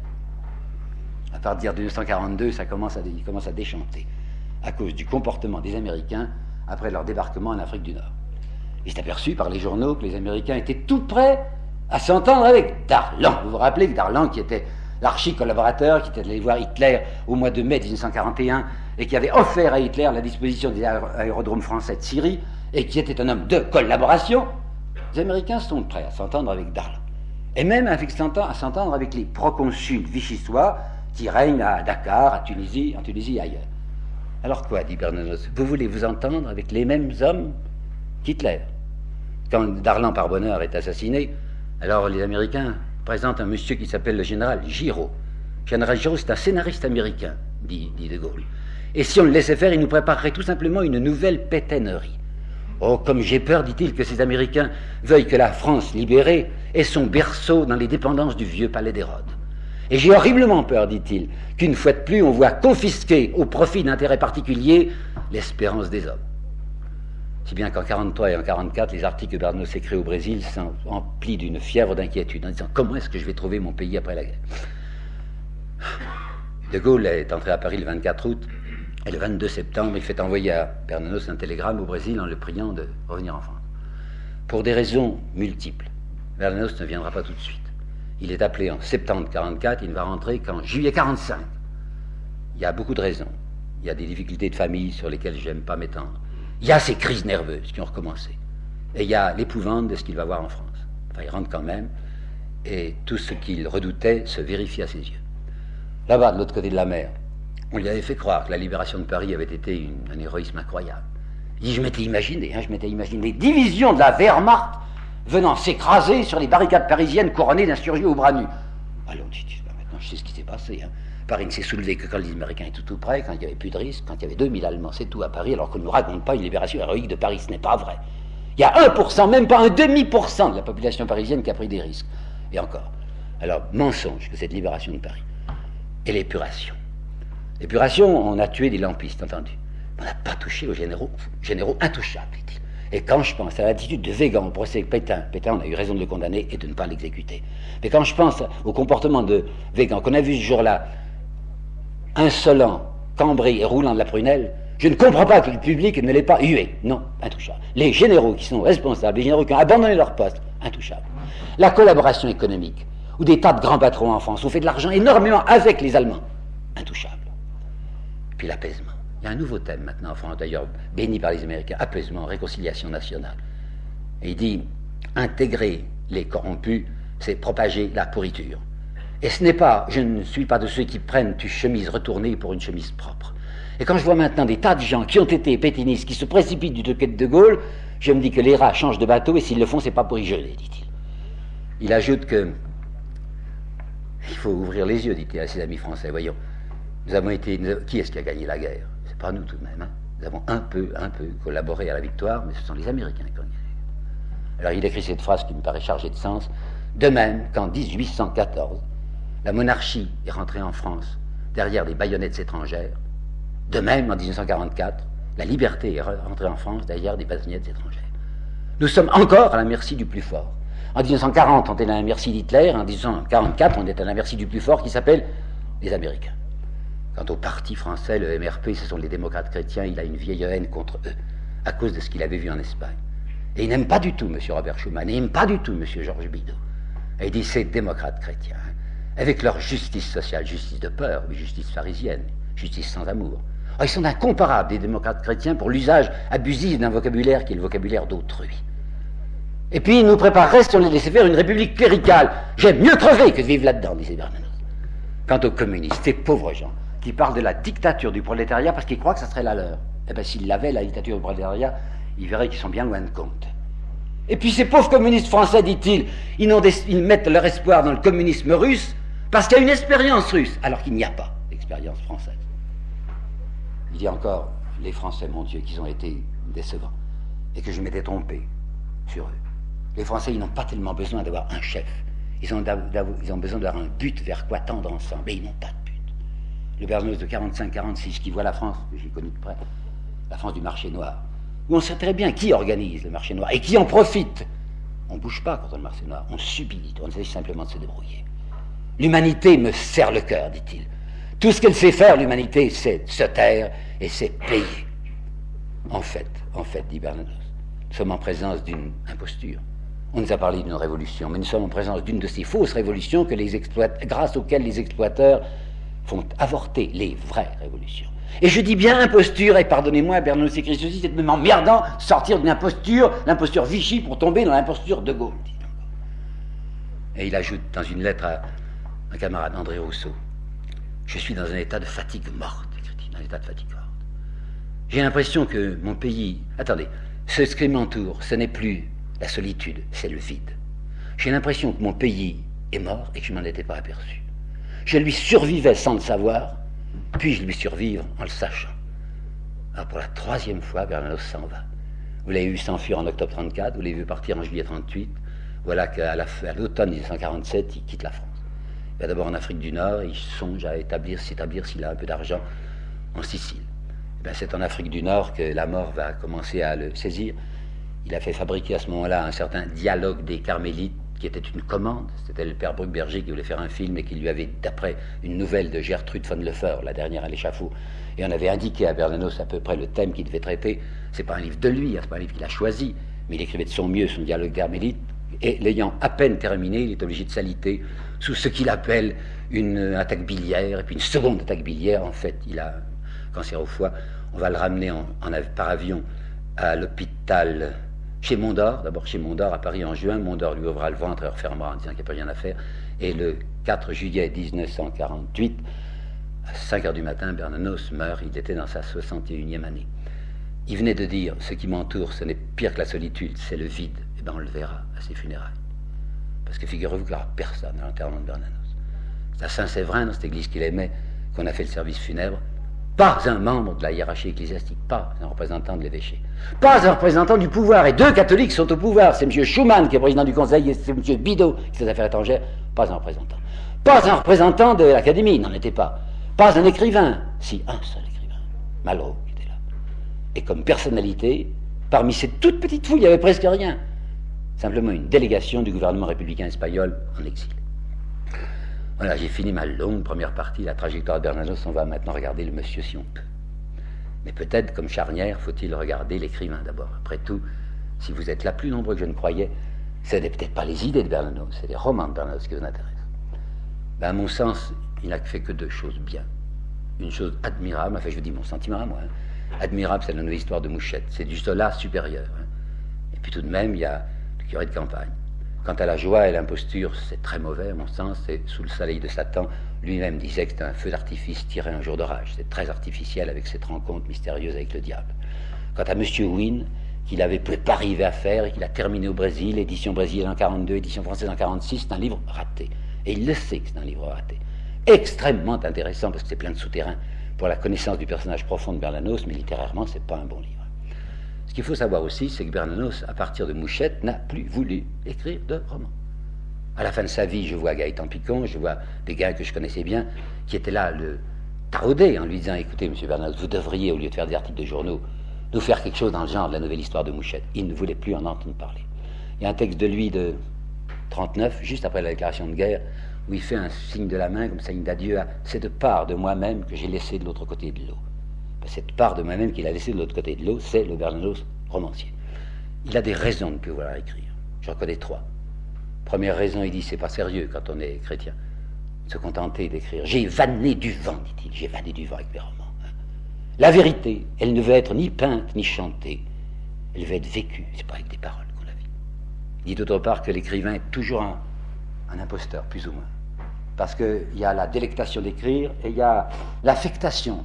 À partir de 1942, il commence à déchanter, à cause du comportement des Américains après leur débarquement en Afrique du Nord. Il s'est aperçu par les journaux que les Américains étaient tout prêts à s'entendre avec Darlan. Vous vous rappelez que Darlan, qui était l'archi-collaborateur, qui était allé voir Hitler au mois de mai 1941 et qui avait offert à Hitler la disposition des aérodromes français de Syrie et qui était un homme de collaboration, les Américains sont prêts à s'entendre avec Darlan. Et même à s'entendre avec les proconsuls vichysois qui règnent à Dakar, en Tunisie et ailleurs. Alors quoi, dit Bernanos, vous voulez vous entendre avec les mêmes hommes qu'Hitler? Quand Darlan, par bonheur, est assassiné, alors les Américains présentent un monsieur qui s'appelle le général Giraud. Le général Giraud, c'est un scénariste américain, dit De Gaulle. Et si on le laissait faire, il nous préparerait tout simplement une nouvelle pétainerie. Oh, comme j'ai peur, dit-il, que ces Américains veuillent que la France libérée ait son berceau dans les dépendances du vieux palais d'Hérode. Et j'ai horriblement peur, dit-il, qu'une fois de plus, on voit confisquer au profit d'intérêts particuliers l'espérance des hommes. Si bien qu'en 1943 et en 1944, les articles que Bernanos écrit au Brésil sont emplis d'une fièvre d'inquiétude, en disant comment est-ce que je vais trouver mon pays après la guerre. De Gaulle est entré à Paris le 24 août, et le 22 septembre, il fait envoyer à Bernanos un télégramme au Brésil en le priant de revenir en France. Pour des raisons multiples, Bernanos ne viendra pas tout de suite. Il est appelé en septembre 1944, il ne va rentrer qu'en juillet 1945. Il y a beaucoup de raisons. Il y a des difficultés de famille sur lesquelles je n'aime pas m'étendre. Il y a ces crises nerveuses qui ont recommencé. Et il y a l'épouvante de ce qu'il va voir en France. Enfin, il rentre quand même, et tout ce qu'il redoutait se vérifie à ses yeux. Là-bas, de l'autre côté de la mer, on lui avait fait croire que la libération de Paris avait été un héroïsme incroyable. Il dit, je m'étais imaginé les divisions de la Wehrmacht venant s'écraser sur les barricades parisiennes couronnées d'insurgés aux bras nus. Alors, dit, maintenant je sais ce qui s'est passé. Paris ne s'est soulevé que quand les Américains étaient tout près, quand il n'y avait plus de risque, quand il y avait 2000 Allemands, c'est tout à Paris, alors qu'on ne nous raconte pas une libération héroïque de Paris, ce n'est pas vrai. Il y a 1%, même pas un demi-pourcent de la population parisienne qui a pris des risques. Et encore. Alors, mensonge que cette libération de Paris. Et l'épuration. L'épuration, on a tué des lampistes, entendu. On n'a pas touché aux généraux intouchables, dit-il. Et quand je pense à l'attitude de Weygand au procès Pétain, on a eu raison de le condamner et de ne pas l'exécuter. Mais quand je pense au comportement de Weygand, qu'on a vu ce jour-là, insolent, cambré et roulant de la prunelle, je ne comprends pas que le public ne l'ait pas hué. Non, intouchable. Les généraux qui sont responsables, les généraux qui ont abandonné leur poste, intouchables. La collaboration économique, où des tas de grands patrons en France ont fait de l'argent énormément avec les Allemands, intouchables. Puis l'apaisement. Il y a un nouveau thème maintenant en France, d'ailleurs béni par les Américains, apaisement, réconciliation nationale. Et il dit, intégrer les corrompus, c'est propager la pourriture. Et ce n'est pas, je ne suis pas de ceux qui prennent une chemise retournée pour une chemise propre. Et quand je vois maintenant des tas de gens qui ont été pétinistes, qui se précipitent du côté de Gaulle, je me dis que les rats changent de bateau et s'ils le font, c'est pas pour y geler, dit-il. Il ajoute que il faut ouvrir les yeux, dit-il à ses amis français. Voyons, qui est-ce qui a gagné la guerre? C'est pas nous tout de même. Nous avons un peu collaboré à la victoire, mais ce sont les Américains qui ont gagné. Alors il écrit cette phrase qui me paraît chargée de sens. De même qu'en 1814, la monarchie est rentrée en France derrière des baïonnettes étrangères, de même en 1944, la liberté est rentrée en France derrière des baïonnettes étrangères. Nous sommes encore à la merci du plus fort. En 1940, on était à la merci d'Hitler, en 1944, on est à la merci du plus fort qui s'appelle les Américains. Quant au parti français, le MRP, ce sont les démocrates chrétiens, il a une vieille haine contre eux, à cause de ce qu'il avait vu en Espagne. Et il n'aime pas du tout M. Robert Schuman, et il n'aime pas du tout M. Georges Bidault. Et il dit, ces démocrates chrétiens, avec leur justice sociale, justice de peur, mais justice pharisienne, justice sans amour. Alors, ils sont incomparables, des démocrates chrétiens, pour l'usage abusif d'un vocabulaire qui est le vocabulaire d'autrui. Et puis, ils nous prépareraient, si on les laissait faire, une république cléricale. J'aime mieux crever que de vivre là-dedans, disait Bernanos. Quant aux communistes, ces pauvres gens, qui parlent de la dictature du prolétariat parce qu'ils croient que ça serait la leur. Eh bien, s'ils l'avaient, la dictature du prolétariat, ils verraient qu'ils sont bien loin de compte. Et puis, ces pauvres communistes français, dit-il, ils mettent leur espoir dans le communisme russe parce qu'il y a une expérience russe, alors qu'il n'y a pas d'expérience française. Il dit encore, les Français, mon Dieu, qu'ils ont été décevants, et que je m'étais trompé sur eux. Les Français, ils n'ont pas tellement besoin d'avoir un chef. Ils ont besoin d'avoir un but vers quoi tendre ensemble, et ils n'ont pas de but. Le Bernanos de 45-46, qui voit la France, que j'ai connu de près, la France du marché noir, où on sait très bien qui organise le marché noir, et qui en profite. On ne bouge pas contre le marché noir, on subit, on essaie simplement de se débrouiller. L'humanité me serre le cœur, dit-il. Tout ce qu'elle sait faire, l'humanité, c'est se taire et c'est payer. En fait, dit Bernanos, nous sommes en présence d'une imposture. On nous a parlé d'une révolution, mais nous sommes en présence d'une de ces fausses révolutions grâce auxquelles les exploiteurs font avorter les vraies révolutions. Et je dis bien imposture, et pardonnez-moi, Bernanos écrit ceci, c'est même emmerdant de sortir d'une imposture, l'imposture Vichy, pour tomber dans l'imposture de Gaulle. Et il ajoute dans une lettre à un camarade, André Rousseau, je suis dans un état de fatigue morte, écrit-il, dans un état de fatigue morte. J'ai l'impression que mon pays... Attendez, ce qui m'entoure, ce n'est plus la solitude, c'est le vide. J'ai l'impression que mon pays est mort et que je ne m'en étais pas aperçu. Je lui survivais sans le savoir, puis-je lui survivre en le sachant. Alors pour la troisième fois, Bernanos s'en va. Vous l'avez vu s'enfuir en octobre 1934, vous l'avez vu partir en juillet 1938. Voilà qu'à l'automne 1947, il quitte la France. Il va d'abord en Afrique du Nord et il songe à s'établir s'il a un peu d'argent en Sicile. Ben, c'est en Afrique du Nord que la mort va commencer à le saisir. Il a fait fabriquer à ce moment-là un certain dialogue des Carmélites, qui était une commande. C'était le père Bruckberger qui voulait faire un film et qui lui avait, d'après une nouvelle de Gertrude von Leffer, la dernière à l'échafaud, et on avait indiqué à Bernanos à peu près le thème qu'il devait traiter. C'est pas un livre de lui, c'est pas un livre qu'il a choisi, mais il écrivait de son mieux son dialogue Carmélite, et l'ayant à peine terminé, il est obligé de s'aliter sous ce qu'il appelle une attaque biliaire, et puis une seconde attaque biliaire. En fait, il a un cancer au foie. On va le ramener par avion à l'hôpital chez Mondor, d'abord chez Mondor à Paris en juin. Mondor lui ouvrira le ventre et refermera en disant qu'il n'y a plus rien à faire. Et le 4 juillet 1948, à 5 heures du matin, Bernanos meurt. Il était dans sa 61e année. Il venait de dire, ce qui m'entoure, ce n'est pire que la solitude, c'est le vide. Eh bien, on le verra à ses funérailles. Parce que figurez-vous qu'il n'y aura personne à l'enterrement de Bernanos. C'est à Saint-Séverin, dans cette église qu'il aimait, qu'on a fait le service funèbre. Pas un membre de la hiérarchie ecclésiastique, pas un représentant de l'évêché, pas un représentant du pouvoir, et 2 catholiques sont au pouvoir, c'est M. Schumann qui est président du conseil, et c'est M. Bidot qui est des affaires étrangères, pas un représentant. Pas un représentant de l'Académie, il n'en était pas. Pas un écrivain, si, un seul écrivain, Malraux, qui était là. Et comme personnalité, parmi ces toutes petites fouilles, il n'y avait presque rien. Simplement une délégation du gouvernement républicain espagnol en exil. Voilà, j'ai fini ma longue première partie, la trajectoire de Bernanos. On va maintenant regarder le monsieur si on peut. Mais peut-être, comme charnière, faut-il regarder l'écrivain d'abord. Après tout, si vous êtes là plus nombreux que je ne croyais, ce n'est peut-être pas les idées de Bernanos, c'est les romans de Bernanos qui vous intéressent. Ben, à mon sens, il n'a fait que 2 choses bien. Une chose admirable, enfin je vous dis mon sentiment à moi, admirable, c'est la nouvelle histoire de Mouchette. C'est du Zola supérieur. Et puis tout de même, il y a le curé de campagne. Quant à la joie et l'imposture, c'est très mauvais à mon sens, c'est sous le soleil de Satan. Lui-même disait que c'était un feu d'artifice tiré un jour d'orage. C'est très artificiel avec cette rencontre mystérieuse avec le diable. Quant à M. Wynne, qu'il avait peut pas arrivé à faire et qu'il a terminé au Brésil, édition brésilienne en 1942, édition française en 1946, c'est un livre raté. Et il le sait que c'est un livre raté. Extrêmement intéressant parce que c'est plein de souterrains pour la connaissance du personnage profond de Bernanos, mais littérairement, c'est pas un bon livre. Ce qu'il faut savoir aussi, c'est que Bernanos, à partir de Mouchette, n'a plus voulu écrire de roman. À la fin de sa vie, je vois Gaëtan Picon, je vois des gars que je connaissais bien, qui étaient là, le tarauder, en lui disant, écoutez, monsieur Bernanos, vous devriez, au lieu de faire des articles de journaux, nous faire quelque chose dans le genre de la nouvelle histoire de Mouchette. Il ne voulait plus en entendre parler. Il y a un texte de lui de 1939, juste après la déclaration de guerre, où il fait un signe de la main, comme signe d'adieu à cette part de moi-même que j'ai laissée de l'autre côté de l'eau. Cette part de moi-même qu'il a laissée de l'autre côté de l'eau, c'est le Bernanos romancier. Il a des raisons de ne plus vouloir écrire. J'en connais 3. Première raison, il dit, c'est pas sérieux quand on est chrétien, de se contenter d'écrire. J'ai vanné du vent, dit-il, j'ai vanné du vent avec mes romans. La vérité, elle ne veut être ni peinte ni chantée, elle veut être vécue, c'est pas avec des paroles qu'on la vit. Il dit d'autre part que l'écrivain est toujours un imposteur, plus ou moins. Parce qu'il y a la délectation d'écrire et il y a l'affectation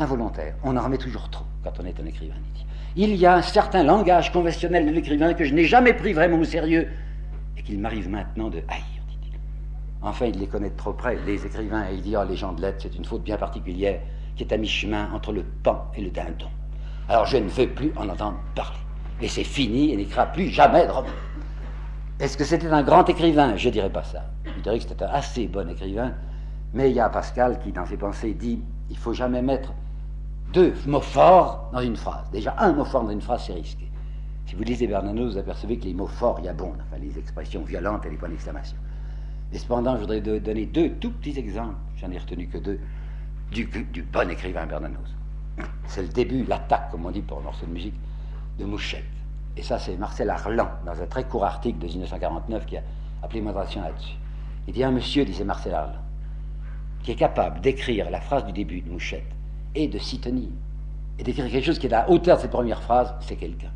involontaire. On en remet toujours trop quand on est un écrivain, dit-il. Il y a un certain langage conventionnel de l'écrivain que je n'ai jamais pris vraiment au sérieux et qu'il m'arrive maintenant de haïr, dit-il. Enfin, il les connaît de trop près, les écrivains, et il dit, oh, les gens de lettres, c'est une faute bien particulière qui est à mi-chemin entre le paon et le dindon. Alors je ne veux plus en entendre parler. Et c'est fini, il n'écrira plus jamais de roman. Est-ce que c'était un grand écrivain? Je ne dirais pas ça. Je dirais que c'était un assez bon écrivain, mais il y a Pascal qui, dans ses pensées, dit, il ne faut jamais mettre 2 mots forts dans une phrase. Déjà, un mot fort dans une phrase, c'est risqué. Si vous lisez Bernanos, vous apercevez que les mots forts y abondent, enfin les expressions violentes et les points d'exclamation. Et cependant, je voudrais donner 2 tout petits exemples, j'en ai retenu que 2, du bon écrivain Bernanos. C'est le début, l'attaque, comme on dit pour un morceau de musique, de Mouchette. Et ça, c'est Marcel Arlan, dans un très court article de 1949, qui a appelé mon attention là-dessus. Il dit, un monsieur, disait Marcel Arlan, qui est capable d'écrire la phrase du début de Mouchette, et de s'y tenir, et d'écrire quelque chose qui est à la hauteur de cette première phrase, c'est quelqu'un.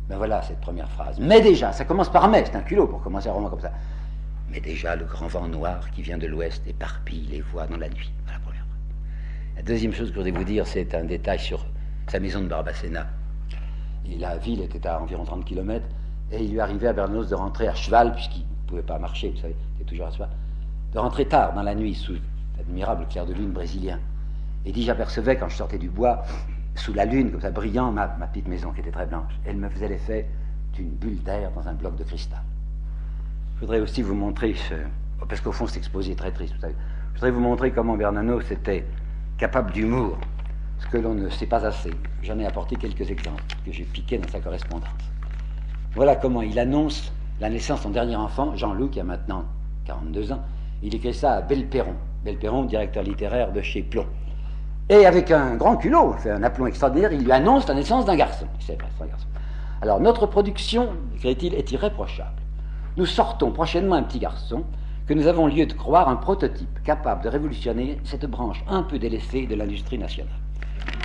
Ben voilà cette première phrase. Mais déjà, ça commence par mais, c'est un culot pour commencer un roman comme ça. Mais déjà, le grand vent noir qui vient de l'ouest éparpille les voix dans la nuit. Voilà la première phrase. La deuxième chose que je voudrais vous dire, c'est un détail sur sa maison de Barbacena. Et la ville était à environ 30 km, et il lui arrivait à Bernanos de rentrer à cheval, puisqu'il ne pouvait pas marcher, vous savez, il était toujours à cheval, de rentrer tard dans la nuit, sous l'admirable clair de lune brésilien. Et dit, j'apercevais quand je sortais du bois, sous la lune, comme ça, brillant, ma petite maison qui était très blanche. Elle me faisait l'effet d'une bulle d'air dans un bloc de cristal. Je voudrais aussi vous montrer, parce qu'au fond, cet exposé est très triste, vous savez. Je voudrais vous montrer comment Bernanos était capable d'humour ce que l'on ne sait pas assez. J'en ai apporté quelques exemples que j'ai piqués dans sa correspondance. Voilà comment il annonce la naissance de son dernier enfant, Jean-Loup, qui a maintenant 42 ans. Il écrit ça à Belperron, directeur littéraire de chez Plon. Et avec un grand culot, fait un aplomb extraordinaire, il lui annonce la naissance d'un garçon. C'est vrai, c'est un garçon. Alors, notre production, écrit-il, est irréprochable. Nous sortons prochainement un petit garçon que nous avons lieu de croire un prototype capable de révolutionner cette branche un peu délaissée de l'industrie nationale.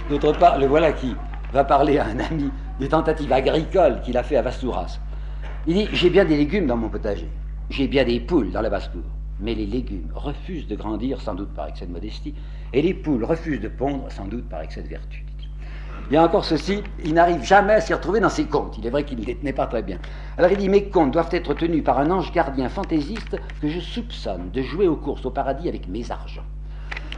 D'autre part, le voilà qui va parler à un ami des tentatives agricoles qu'il a fait à Vastouras. Il dit « J'ai bien des légumes dans mon potager, j'ai bien des poules dans la basse-cour, mais les légumes refusent de grandir, sans doute par excès de modestie, et les poules refusent de pondre, sans doute par excès de vertu. » Il y a encore ceci, il n'arrive jamais à s'y retrouver dans ses comptes. Il est vrai qu'il ne les tenait pas très bien. Alors il dit « Mes comptes doivent être tenus par un ange gardien fantaisiste que je soupçonne de jouer aux courses au paradis avec mes argents. »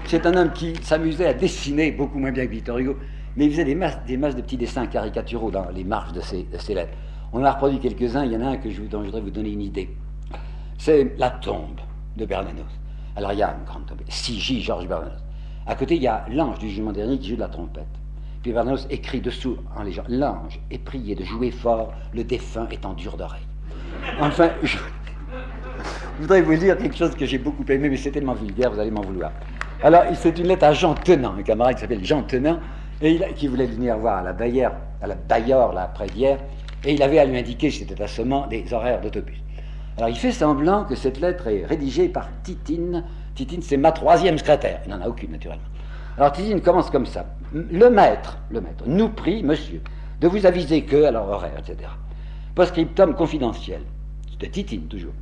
C'est un homme qui s'amusait à dessiner, beaucoup moins bien que Victor Hugo, mais il faisait des masses de petits dessins caricaturaux dans les marges de ses lettres. On en a reproduit quelques-uns, il y en a un dont je voudrais vous donner une idée. C'est la tombe de Bernanos. Alors il y a une grande tombe, 6J, Georges Bernanos. À côté, il y a l'ange du jugement dernier qui joue de la trompette. Puis Bernanos écrit dessous en légende, l'ange est prié de jouer fort, le défunt étant dur d'oreille. Enfin, je voudrais vous lire quelque chose que j'ai beaucoup aimé, mais c'est tellement vulgaire, vous allez m'en vouloir. Alors, c'est une lettre à Jean Tenant, un camarade qui s'appelle Jean Tenant, et qui voulait venir voir à la Baillore, là, après d'hier, et il avait à lui indiquer, c'était assommant, des horaires d'autobus. Alors, il fait semblant que cette lettre est rédigée par Titine. Titine, c'est ma 3e secrétaire. Il n'en a aucune, naturellement. Alors, Titine commence comme ça. Le maître, nous prie, monsieur, de vous aviser que, alors horaire, etc. Postscriptum confidentiel. De Titine, toujours.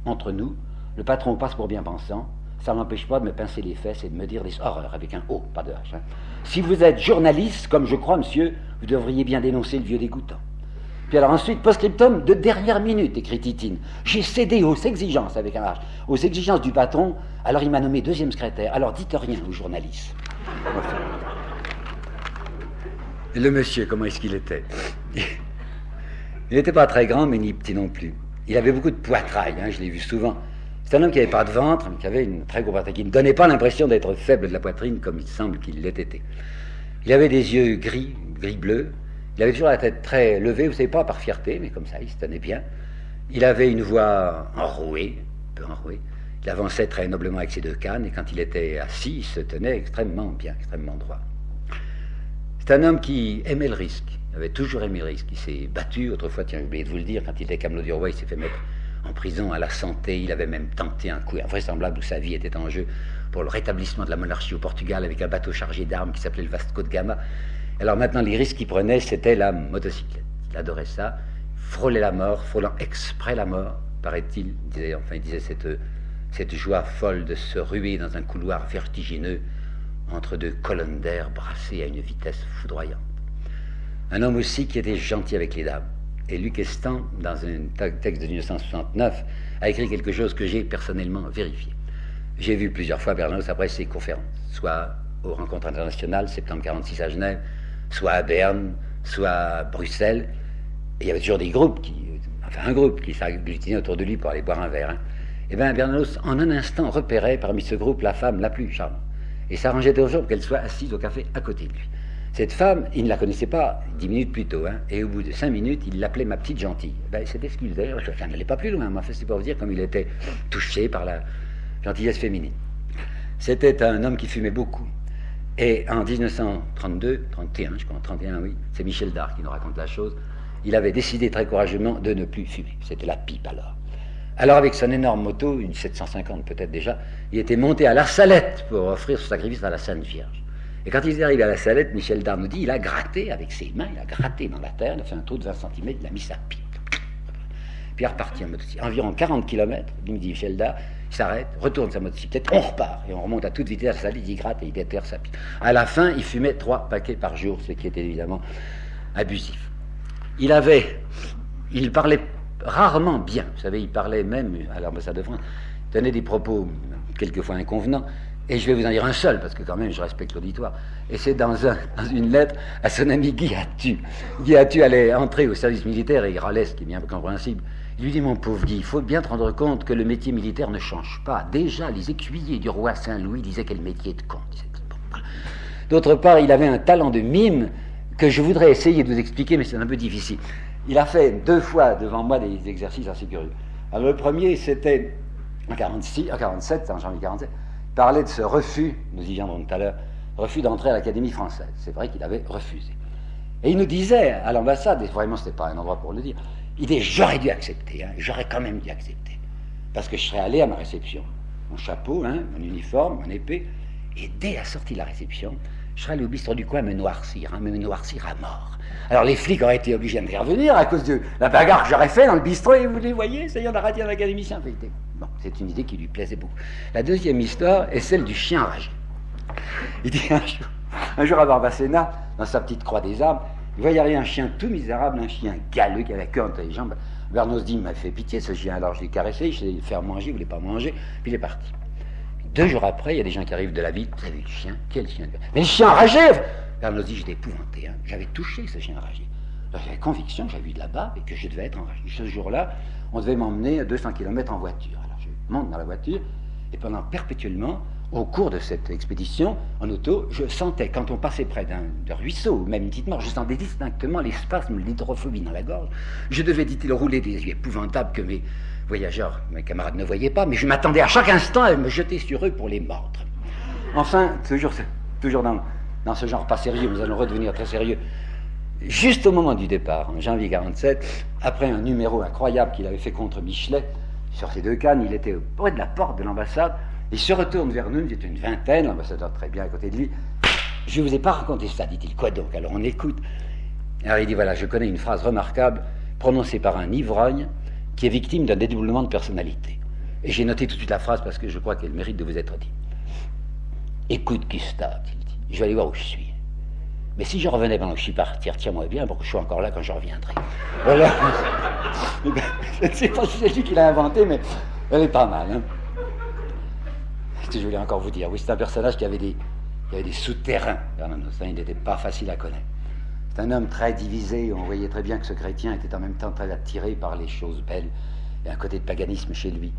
Entre nous, le patron passe pour bien pensant. Ça ne m'empêche pas de me pincer les fesses et de me dire des horreurs avec un O, pas de H. Hein. Si vous êtes journaliste, comme je crois, monsieur, vous devriez bien dénoncer le vieux dégoûtant. Puis alors ensuite, postscriptum de dernière minute, écrit Titine. J'ai cédé aux exigences, avec un H, aux exigences du patron, alors il m'a nommé 2e secrétaire. Alors dites rien aux journalistes. Et le monsieur, comment est-ce qu'il était? Il n'était pas très grand, mais ni petit non plus. Il avait beaucoup de poitrail, hein, je l'ai vu souvent. C'est un homme qui n'avait pas de ventre, mais qui avait une très grosse poitrine, qui ne donnait pas l'impression d'être faible de la poitrine, comme il semble qu'il l'ait été. Il avait des yeux gris-bleu. Il avait toujours la tête très levée, vous ne savez pas par fierté, mais comme ça, il se tenait bien. Il avait une voix enrouée, un peu enrouée. Il avançait très noblement avec ses 2 cannes, et quand il était assis, il se tenait extrêmement bien, extrêmement droit. C'est un homme qui aimait le risque. Il avait toujours aimé le risque. Il s'est battu, autrefois, tiens, j'ai oublié de vous le dire, quand il était camelot du roi, il s'est fait mettre en prison à la santé. Il avait même tenté un coup invraisemblable où sa vie était en jeu pour le rétablissement de la monarchie au Portugal avec un bateau chargé d'armes qui s'appelait le Vasco de Gama. Alors maintenant, les risques qu'il prenait, c'était la motocyclette. Il adorait ça, frôlait la mort, frôlant exprès la mort, paraît-il. Il disait cette joie folle de se ruer dans un couloir vertigineux entre 2 colonnes d'air brassées à une vitesse foudroyante. Un homme aussi qui était gentil avec les dames. Et Luc Estan, dans un texte de 1969, a écrit quelque chose que j'ai personnellement vérifié. J'ai vu plusieurs fois Bernanos après ses conférences, soit aux rencontres internationales, septembre 46 à Genève, soit à Berne, soit à Bruxelles. Et il y avait toujours des groupes, un groupe qui s'agglutinait autour de lui pour aller boire un verre. Hein. Et bien Bernanos, en un instant, repérait parmi ce groupe la femme la plus charmante. Et s'arrangeait toujours pour qu'elle soit assise au café à côté de lui. Cette femme, il ne la connaissait pas 10 minutes plus tôt, hein, et au bout de 5 minutes, il l'appelait ma petite gentille. Ben, c'était ce qu'il faisait, ça n'allait pas plus loin, mais c'est pour vous dire comme il était touché par la gentillesse féminine. C'était un homme qui fumait beaucoup. Et en 1932, 31, je crois, 31, oui, c'est Michel Dard qui nous raconte la chose, il avait décidé très courageusement de ne plus fumer. C'était la pipe alors. Alors avec son énorme moto, une 750 peut-être déjà, il était monté à la Salette pour offrir son sacrifice à la Sainte Vierge. Et quand il est arrivé à la Salette, Michel Dard nous dit, il a gratté avec ses mains, il a gratté dans la terre, il a fait un trou de 20 cm, il a mis sa pipe. Puis il est reparti en motocyclette. Environ 40 km, il me dit Michel Dard, il s'arrête, retourne sa motocyclette, on repart, et on remonte à toute vitesse à la Salette, il gratte et il déterre sa pipe. À la fin, il fumait 3 paquets par jour, ce qui était évidemment abusif. Il parlait rarement bien, vous savez, il parlait même à l'ambassade de France, il tenait des propos quelquefois inconvenants, et je vais vous en dire un seul, parce que quand même je respecte l'auditoire, et c'est dans une lettre à son ami Guy Attu. Guy Attu allait entrer au service militaire, et il râlait, ce qui est bien compréhensible. Il lui dit, mon pauvre Guy, il faut bien te rendre compte que le métier militaire ne change pas. Déjà, les écuyers du roi Saint-Louis disaient quel métier de con. D'autre part, il avait un talent de mime que je voudrais essayer de vous expliquer, mais c'est un peu difficile. Il a fait 2 fois devant moi des exercices assez curieux. Alors le premier, c'était en 47, en janvier 47, il parlait de ce refus, nous y viendrons tout à l'heure, refus d'entrer à l'Académie française. C'est vrai qu'il avait refusé. Et il nous disait à l'ambassade, et vraiment ce n'était pas un endroit pour le dire, il disait j'aurais dû accepter, j'aurais quand même dû accepter, parce que je serais allé à ma réception, mon chapeau, mon uniforme, mon épée, et dès la sortie de la réception, je serais allé au bistrot du coin me noircir à mort. Alors les flics auraient été obligés d'intervenir à cause de la bagarre que j'aurais fait dans le bistrot, et vous les voyez, ça y est, on a raté un académicien. Bon, c'est une idée qui lui plaisait beaucoup. La deuxième histoire est celle du chien enragé. Il dit un jour à Barbacena, dans sa petite croix des arbres, il voyait arriver un chien tout misérable, un chien galeux qui avait la queue entre les jambes. Bernanos dit, il m'a fait pitié ce chien, alors je l'ai caressé, je l'ai fait faire manger, il ne voulait pas manger, puis il est parti. 2 jours après, il y a des gens qui arrivent de la ville, vous avez vu le chien, quel chien? Mais le chien enragé! Bernanos dit, j'étais épouvanté, j'avais touché ce chien enragé. Alors j'avais conviction que j'avais vu de la barbe et que je devais être enragé. Ce jour-là, on devait m'emmener à 200 km en voiture. Alors je monte dans la voiture, et pendant perpétuellement, au cours de cette expédition, en auto, je sentais, quand on passait près d'un ruisseau, ou même une petite mort, je sentais distinctement les spasmes, l'hydrophobie dans la gorge. Je devais, dit-il, rouler des yeux épouvantables que mes voyageurs, mes camarades ne voyaient pas, mais je m'attendais à chaque instant à me jeter sur eux pour les mordre. Enfin, toujours dans ce genre pas sérieux, nous allons redevenir très sérieux. Juste au moment du départ, en janvier 47, après un numéro incroyable qu'il avait fait contre Michelet, sur ces 2 cannes, il était près de la porte de l'ambassade. Il se retourne vers nous, il était une vingtaine, l'ambassadeur très bien à côté de lui. Je ne vous ai pas raconté ça, dit-il. Quoi donc? Alors on écoute. Alors il dit, voilà, je connais une phrase remarquable prononcée par un ivrogne qui est victime d'un dédoublement de personnalité. Et j'ai noté tout de suite la phrase parce que je crois qu'elle mérite de vous être dite. Écoute, Gustave, il dit, je vais aller voir où je suis. Mais si je revenais pendant que je suis parti, retiens-moi bien pour que je sois encore là quand je reviendrai. Voilà. Je ne sais pas si c'est lui qui l'a inventé, mais elle est pas mal, Je voulais encore vous dire, oui, c'est un personnage qui avait des souterrains, Bernanos, il n'était pas facile à connaître. C'est un homme très divisé, on voyait très bien que ce chrétien était en même temps très attiré par les choses belles. Il y a un côté de paganisme chez lui.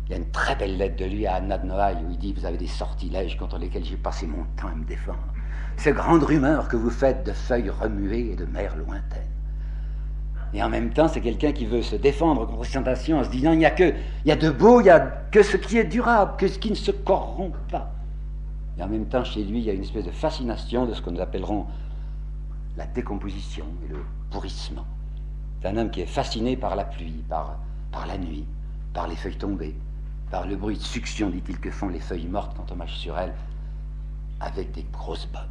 Il y a une très belle lettre de lui à Anna de Noailles où il dit, vous avez des sortilèges contre lesquels j'ai passé mon temps à me défendre. Ces grandes rumeurs que vous faites de feuilles remuées et de mers lointaines. Et en même temps, c'est quelqu'un qui veut se défendre contre ces tentations en se disant, il y a de beau, il y a que ce qui est durable, que ce qui ne se corrompt pas. Et en même temps, chez lui, il y a une espèce de fascination de ce que nous appellerons la décomposition et le pourrissement. C'est un homme qui est fasciné par la pluie, par la nuit, par les feuilles tombées, par le bruit de succion, dit-il, que font les feuilles mortes quand on marche sur elles, avec des grosses bottes.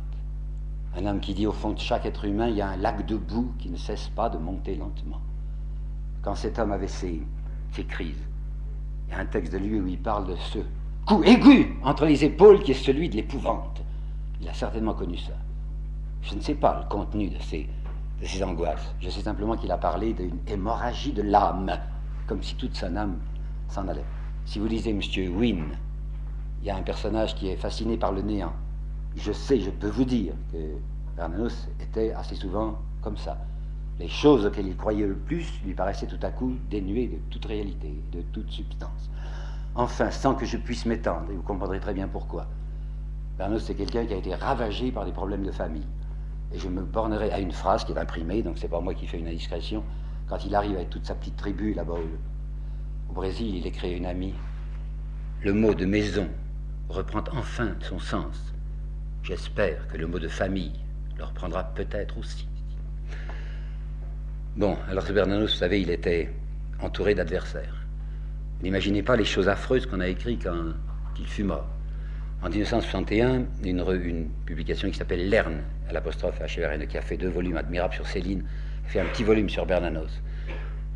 Un homme qui dit, au fond de chaque être humain, il y a un lac de boue qui ne cesse pas de monter lentement. Quand cet homme avait ses crises, il y a un texte de lui où il parle de ce coup aigu entre les épaules qui est celui de l'épouvante. Il a certainement connu ça. Je ne sais pas le contenu de ces angoisses. Je sais simplement qu'il a parlé d'une hémorragie de l'âme, comme si toute son âme s'en allait. Si vous lisez M. Wynne, il y a un personnage qui est fasciné par le néant. Je peux vous dire que Bernanos était assez souvent comme ça. Les choses auxquelles il croyait le plus lui paraissaient tout à coup dénuées de toute réalité, de toute substance. Enfin, sans que je puisse m'étendre, et vous comprendrez très bien pourquoi. Bernanos, c'est quelqu'un qui a été ravagé par des problèmes de famille. Et je me bornerai à une phrase qui est imprimée, donc c'est pas moi qui fais une indiscrétion. Quand il arrive avec toute sa petite tribu là-bas au Brésil, il écrit à une amie, le mot de maison reprend enfin son sens. J'espère que le mot de famille le reprendra peut-être aussi. Bon, alors ce Bernanos, vous savez, il était entouré d'adversaires. Vous n'imaginez pas les choses affreuses qu'on a écrites quand il fut mort. En 1961, une publication qui s'appelle Lerne, à l'apostrophe HRN, qui a fait 2 volumes admirables sur Céline, a fait un petit volume sur Bernanos.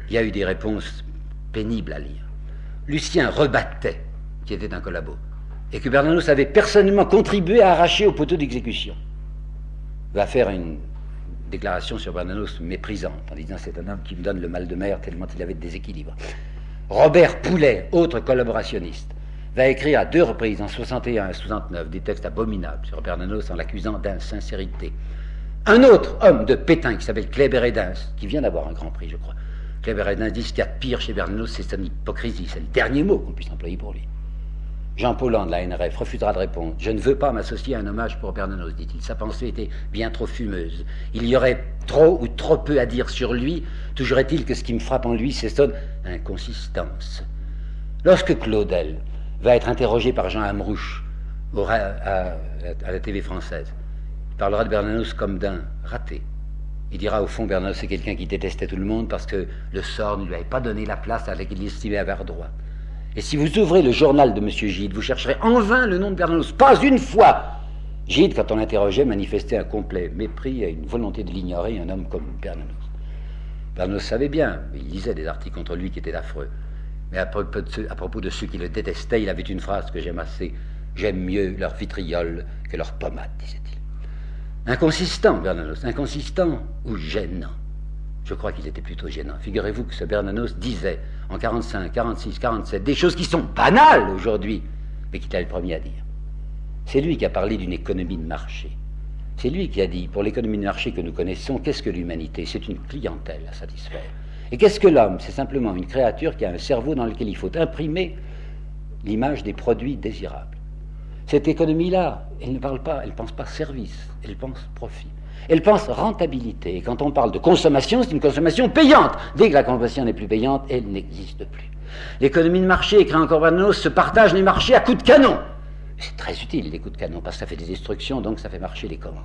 Il y a eu des réponses pénibles à lire. Lucien rebattait, qui était un collabo, et que Bernanos avait personnellement contribué à arracher au poteau d'exécution. Il va faire une déclaration sur Bernanos méprisante, en disant c'est un homme qui me donne le mal de mer tellement il avait de déséquilibre. Robert Poulet, autre collaborationniste, va écrire à 2 reprises, en 61 et 69, des textes abominables sur Bernanos en l'accusant d'insincérité. Un autre homme de Pétain qui s'appelle Kléber Edens, qui vient d'avoir un grand prix, je crois. Kléber Edens dit ce qu'il y a de pire chez Bernanos, c'est son hypocrisie, c'est le dernier mot qu'on puisse employer pour lui. Jean Paulhan de la NRF refusera de répondre. Je ne veux pas m'associer à un hommage pour Bernanos, dit-il. Sa pensée était bien trop fumeuse. Il y aurait trop ou trop peu à dire sur lui. Toujours est-il que ce qui me frappe en lui, c'est son inconsistance. Lorsque Claudel va être interrogé par Jean Amrouche à la TV française, il parlera de Bernanos comme d'un raté. Il dira au fond, Bernanos c'est quelqu'un qui détestait tout le monde parce que le sort ne lui avait pas donné la place à laquelle il estimait avoir droit. Et si vous ouvrez le journal de M. Gide, vous chercherez en vain le nom de Bernanos, pas une fois. Gide, quand on l'interrogeait, manifestait un complet mépris et une volonté de l'ignorer, un homme comme Bernanos. Bernanos savait bien, il lisait des articles contre lui qui étaient affreux. Mais à propos de ceux qui le détestaient, il avait une phrase que j'aime assez. « J'aime mieux leur vitriol que leur pommade », disait-il. Inconsistant, Bernanos, inconsistant ou gênant. Je crois qu'il était plutôt gênant. Figurez-vous que ce Bernanos disait en 45, 46, 47 des choses qui sont banales aujourd'hui, mais qu'il était le premier à dire. C'est lui qui a parlé d'une économie de marché. C'est lui qui a dit, pour l'économie de marché que nous connaissons, qu'est-ce que l'humanité? C'est une clientèle à satisfaire. Et qu'est-ce que l'homme? C'est simplement une créature qui a un cerveau dans lequel il faut imprimer l'image des produits désirables. Cette économie-là, elle ne parle pas, elle ne pense pas service, elle pense profit. Elle pense rentabilité. Et quand on parle de consommation, c'est une consommation payante. Dès que la consommation n'est plus payante, elle n'existe plus. L'économie de marché, écrit encore Bernanos, se partage les marchés à coups de canon. C'est très utile, les coups de canon, parce que ça fait des destructions, donc ça fait marcher les commandes.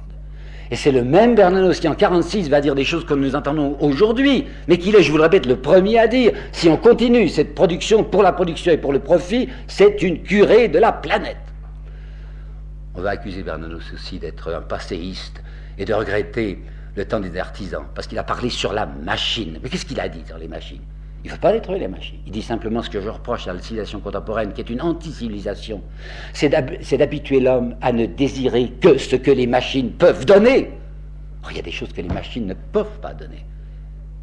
Et c'est le même Bernanos qui, en 1946, va dire des choses que nous entendons aujourd'hui, mais qu'il est, je vous le répète, le premier à dire, si on continue cette production pour la production et pour le profit, c'est une curée de la planète. On va accuser Bernanos aussi d'être un passéiste et de regretter le temps des artisans, parce qu'il a parlé sur la machine. Mais qu'est-ce qu'il a dit sur les machines? Il ne veut pas détruire les machines. Il dit simplement ce que je reproche à la civilisation contemporaine, qui est une anti-civilisation, c'est d'habituer l'homme à ne désirer que ce que les machines peuvent donner. Or, il y a des choses que les machines ne peuvent pas donner.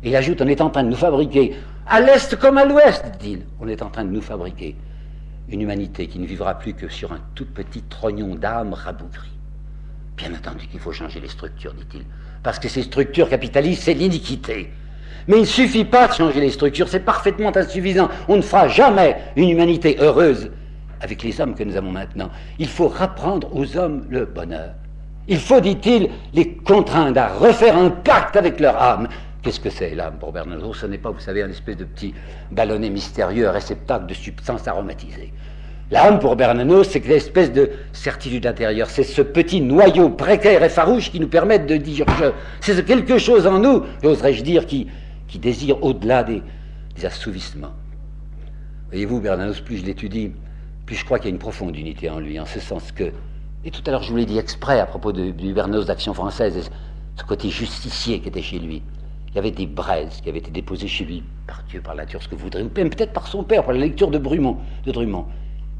Et il ajoute, on est en train de nous fabriquer, à l'est comme à l'ouest, dit-il, on est en train de nous fabriquer une humanité qui ne vivra plus que sur un tout petit trognon d'âme rabougri. Bien entendu qu'il faut changer les structures, dit-il, parce que ces structures capitalistes, c'est l'iniquité. Mais il ne suffit pas de changer les structures, c'est parfaitement insuffisant. On ne fera jamais une humanité heureuse avec les hommes que nous avons maintenant. Il faut rapprendre aux hommes le bonheur. Il faut, dit-il, les contraindre à refaire un pacte avec leur âme. Qu'est-ce que c'est l'âme pour Bernanos? Ce n'est pas, vous savez, un espèce de petit ballonnet mystérieux, un réceptacle de substances aromatisées. L'âme pour Bernanos, c'est l'espèce de certitude intérieure. C'est ce petit noyau précaire et farouche qui nous permet de dire c'est quelque chose en nous, oserais-je dire, qui désire au-delà des assouvissements. Voyez-vous, Bernanos, plus je l'étudie, plus je crois qu'il y a une profonde unité en lui, en ce sens que, et tout à l'heure je vous l'ai dit exprès à propos du Bernanos d'Action française, et ce côté justicier qui était chez lui. Il y avait des braises qui avaient été déposées chez lui, par Dieu, par la nature, ce que vous voudrez, ou même peut-être par son père, par la lecture de Drummond.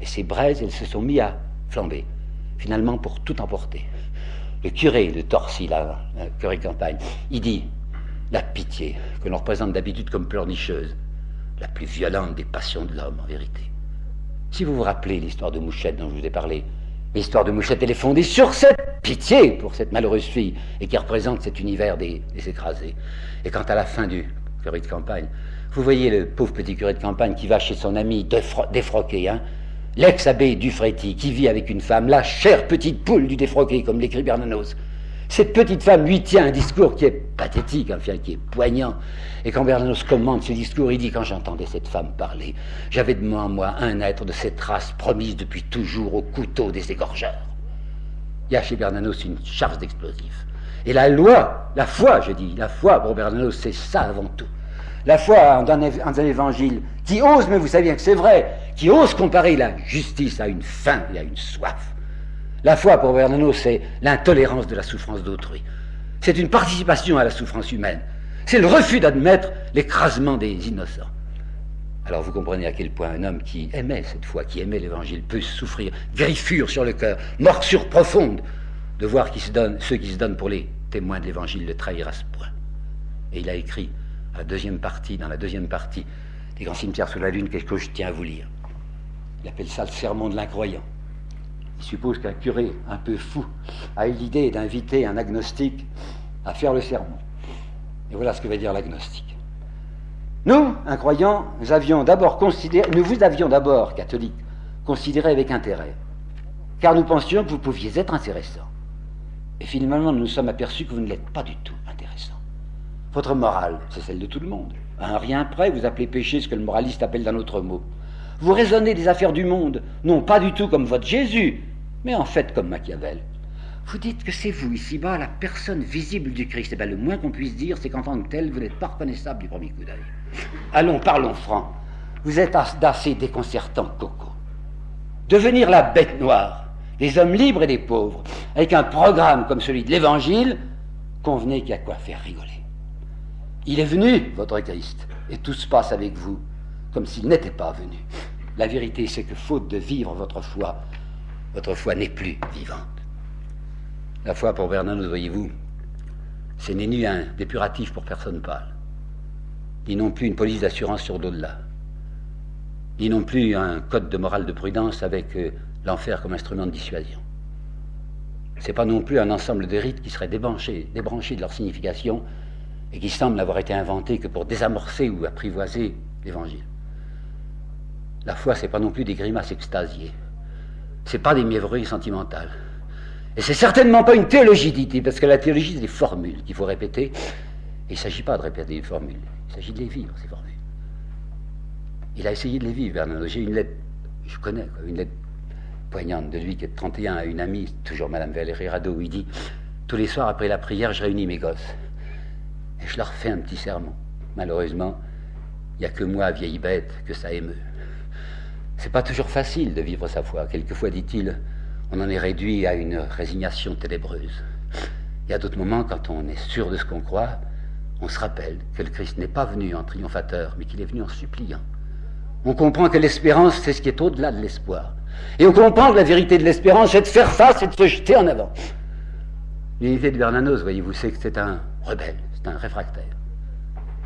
Et ces braises, elles se sont mises à flamber, finalement pour tout emporter. Le curé de Torcy, là, le curé campagne, il dit la pitié, que l'on représente d'habitude comme pleurnicheuse, la plus violente des passions de l'homme, en vérité. Si vous vous rappelez l'histoire de Mouchette dont je vous ai parlé, l'histoire de Mouchette, elle est fondée sur cette pitié pour cette malheureuse fille, et qui représente cet univers des écrasés. Et quant à la fin du curé de campagne, vous voyez le pauvre petit curé de campagne qui va chez son ami défroqué, hein, l'ex-abbé Dufréty, qui vit avec une femme, la chère petite poule du défroqué, comme l'écrit Bernanos. Cette petite femme lui tient un discours qui est pathétique, enfin, qui est poignant. Et quand Bernanos commente ce discours, il dit, quand j'entendais cette femme parler, j'avais devant moi un être de cette race promise depuis toujours au couteau des égorgeurs. Il y a chez Bernanos une charge d'explosifs. Et la loi, la foi, je dis, la foi pour Bernanos, c'est ça avant tout. La foi en un évangile qui ose, mais vous savez bien que c'est vrai, qui ose comparer la justice à une faim et à une soif. La foi pour Bernanos, c'est l'intolérance de la souffrance d'autrui. C'est une participation à la souffrance humaine. C'est le refus d'admettre l'écrasement des innocents. Alors vous comprenez à quel point un homme qui aimait cette foi, qui aimait l'évangile, peut souffrir, griffure sur le cœur, morsure profonde, de voir ceux qui se donnent pour les témoins de l'évangile le trahir à ce point. Et il a écrit dans la deuxième partie des Grands cimetières sous la lune, quelque chose que je tiens à vous lire. Il appelle ça le sermon de l'incroyant. Il suppose qu'un curé un peu fou a eu l'idée d'inviter un agnostique à faire le sermon. Et voilà ce que va dire l'agnostique. Nous, incroyants, nous vous avions d'abord, catholiques, considéré avec intérêt, car nous pensions que vous pouviez être intéressant. Et finalement, nous nous sommes aperçus que vous ne l'êtes pas du tout intéressant. Votre morale, c'est celle de tout le monde. À un rien près, vous appelez péché ce que le moraliste appelle d'un autre mot. Vous raisonnez des affaires du monde, non pas du tout comme votre Jésus, mais en fait comme Machiavel. Vous dites que c'est vous, ici-bas, la personne visible du Christ. Eh bien, le moins qu'on puisse dire, c'est qu'en tant que tel, vous n'êtes pas reconnaissable du premier coup d'œil. Allons, parlons franc. Vous êtes d'assez déconcertant, Coco. Devenir la bête noire des hommes libres et des pauvres, avec un programme comme celui de l'Évangile, convenez qu'il y a quoi faire rigoler. Il est venu, votre Christ, et tout se passe avec vous, comme s'il n'était pas venu. La vérité, c'est que faute de vivre votre foi n'est plus vivante. La foi pour Bernanos, voyez-vous, c'est ni un dépuratif pour personne pâle, ni non plus une police d'assurance sur l'au-delà, ni non plus un code de morale de prudence avec l'enfer comme instrument de dissuasion. C'est pas non plus un ensemble de rites qui seraient débranchés de leur signification et qui semblent n'avoir été inventés que pour désamorcer ou apprivoiser l'Évangile. La foi, c'est pas non plus des grimaces extasiées, c'est pas des mièvreries sentimentales. Et c'est certainement pas une théologie dite, parce que la théologie, c'est des formules qu'il faut répéter. Et il ne s'agit pas de répéter des formules, il s'agit de les vivre, ces formules. Il a essayé de les vivre, Bernanos. J'ai une lettre, je connais, une lettre poignante de lui qui est de 31 à une amie, toujours Madame Valérie Radeau, où il dit « Tous les soirs après la prière, je réunis mes gosses. Et je leur fais un petit sermon. Malheureusement, il n'y a que moi, vieille bête, que ça émeut. C'est pas toujours facile de vivre sa foi. Quelquefois, dit-il, on en est réduit à une résignation ténébreuse. Il y a d'autres moments, quand on est sûr de ce qu'on croit, on se rappelle que le Christ n'est pas venu en triomphateur, mais qu'il est venu en suppliant. On comprend que l'espérance, c'est ce qui est au-delà de l'espoir. Et on comprend que la vérité de l'espérance, c'est de faire face et de se jeter en avant. L'unité de Bernanos, voyez-vous, c'est que c'est un rebelle, c'est un réfractaire.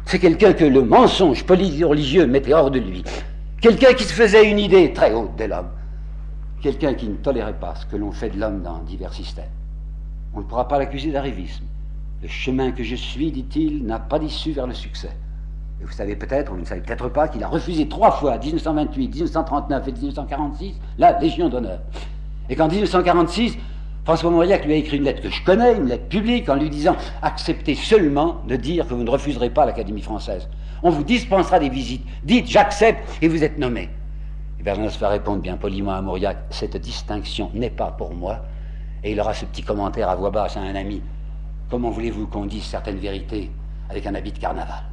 C'est quelqu'un que le mensonge religieux mettait hors de lui. Quelqu'un qui se faisait une idée très haute de l'homme. Quelqu'un qui ne tolérait pas ce que l'on fait de l'homme dans divers systèmes. On ne pourra pas l'accuser d'arrivisme. Le chemin que je suis, dit-il, n'a pas d'issue vers le succès. Et vous savez peut-être, ou vous ne savez peut-être pas, qu'il a refusé 3 fois, 1928, 1939 et 1946, la Légion d'honneur. Et qu'en 1946, François Mauriac lui a écrit une lettre que je connais, une lettre publique, en lui disant « Acceptez seulement de dire que vous ne refuserez pas l'Académie française. On vous dispensera des visites. Dites « J'accepte » et vous êtes nommé. » Et Bernanos va répondre bien poliment à Mauriac « Cette distinction n'est pas pour moi. » Et il aura ce petit commentaire à voix basse à un ami. « Comment voulez-vous qu'on dise certaines vérités avec un habit de carnaval ?»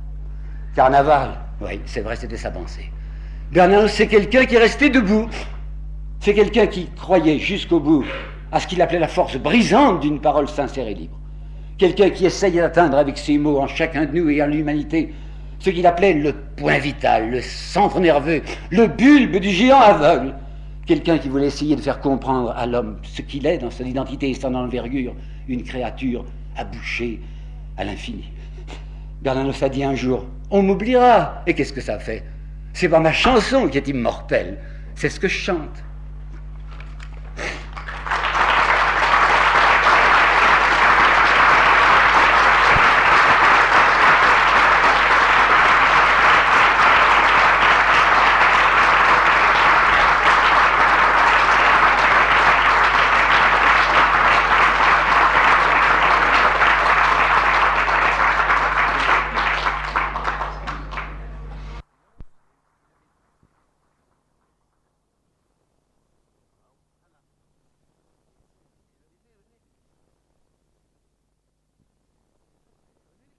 Carnaval, oui, c'est vrai, c'était sa pensée. Bernanos, c'est quelqu'un qui est resté debout. C'est quelqu'un qui croyait jusqu'au bout à ce qu'il appelait la force brisante d'une parole sincère et libre. Quelqu'un qui essayait d'atteindre avec ses mots en chacun de nous et en l'humanité ce qu'il appelait le point vital, le centre nerveux, le bulbe du géant aveugle. Quelqu'un qui voulait essayer de faire comprendre à l'homme ce qu'il est dans son identité et son envergure, une créature à boucher à l'infini. Bernanos a dit un jour « On m'oubliera !» Et qu'est-ce que ça fait ? C'est pas ma chanson qui est immortelle, c'est ce que je chante.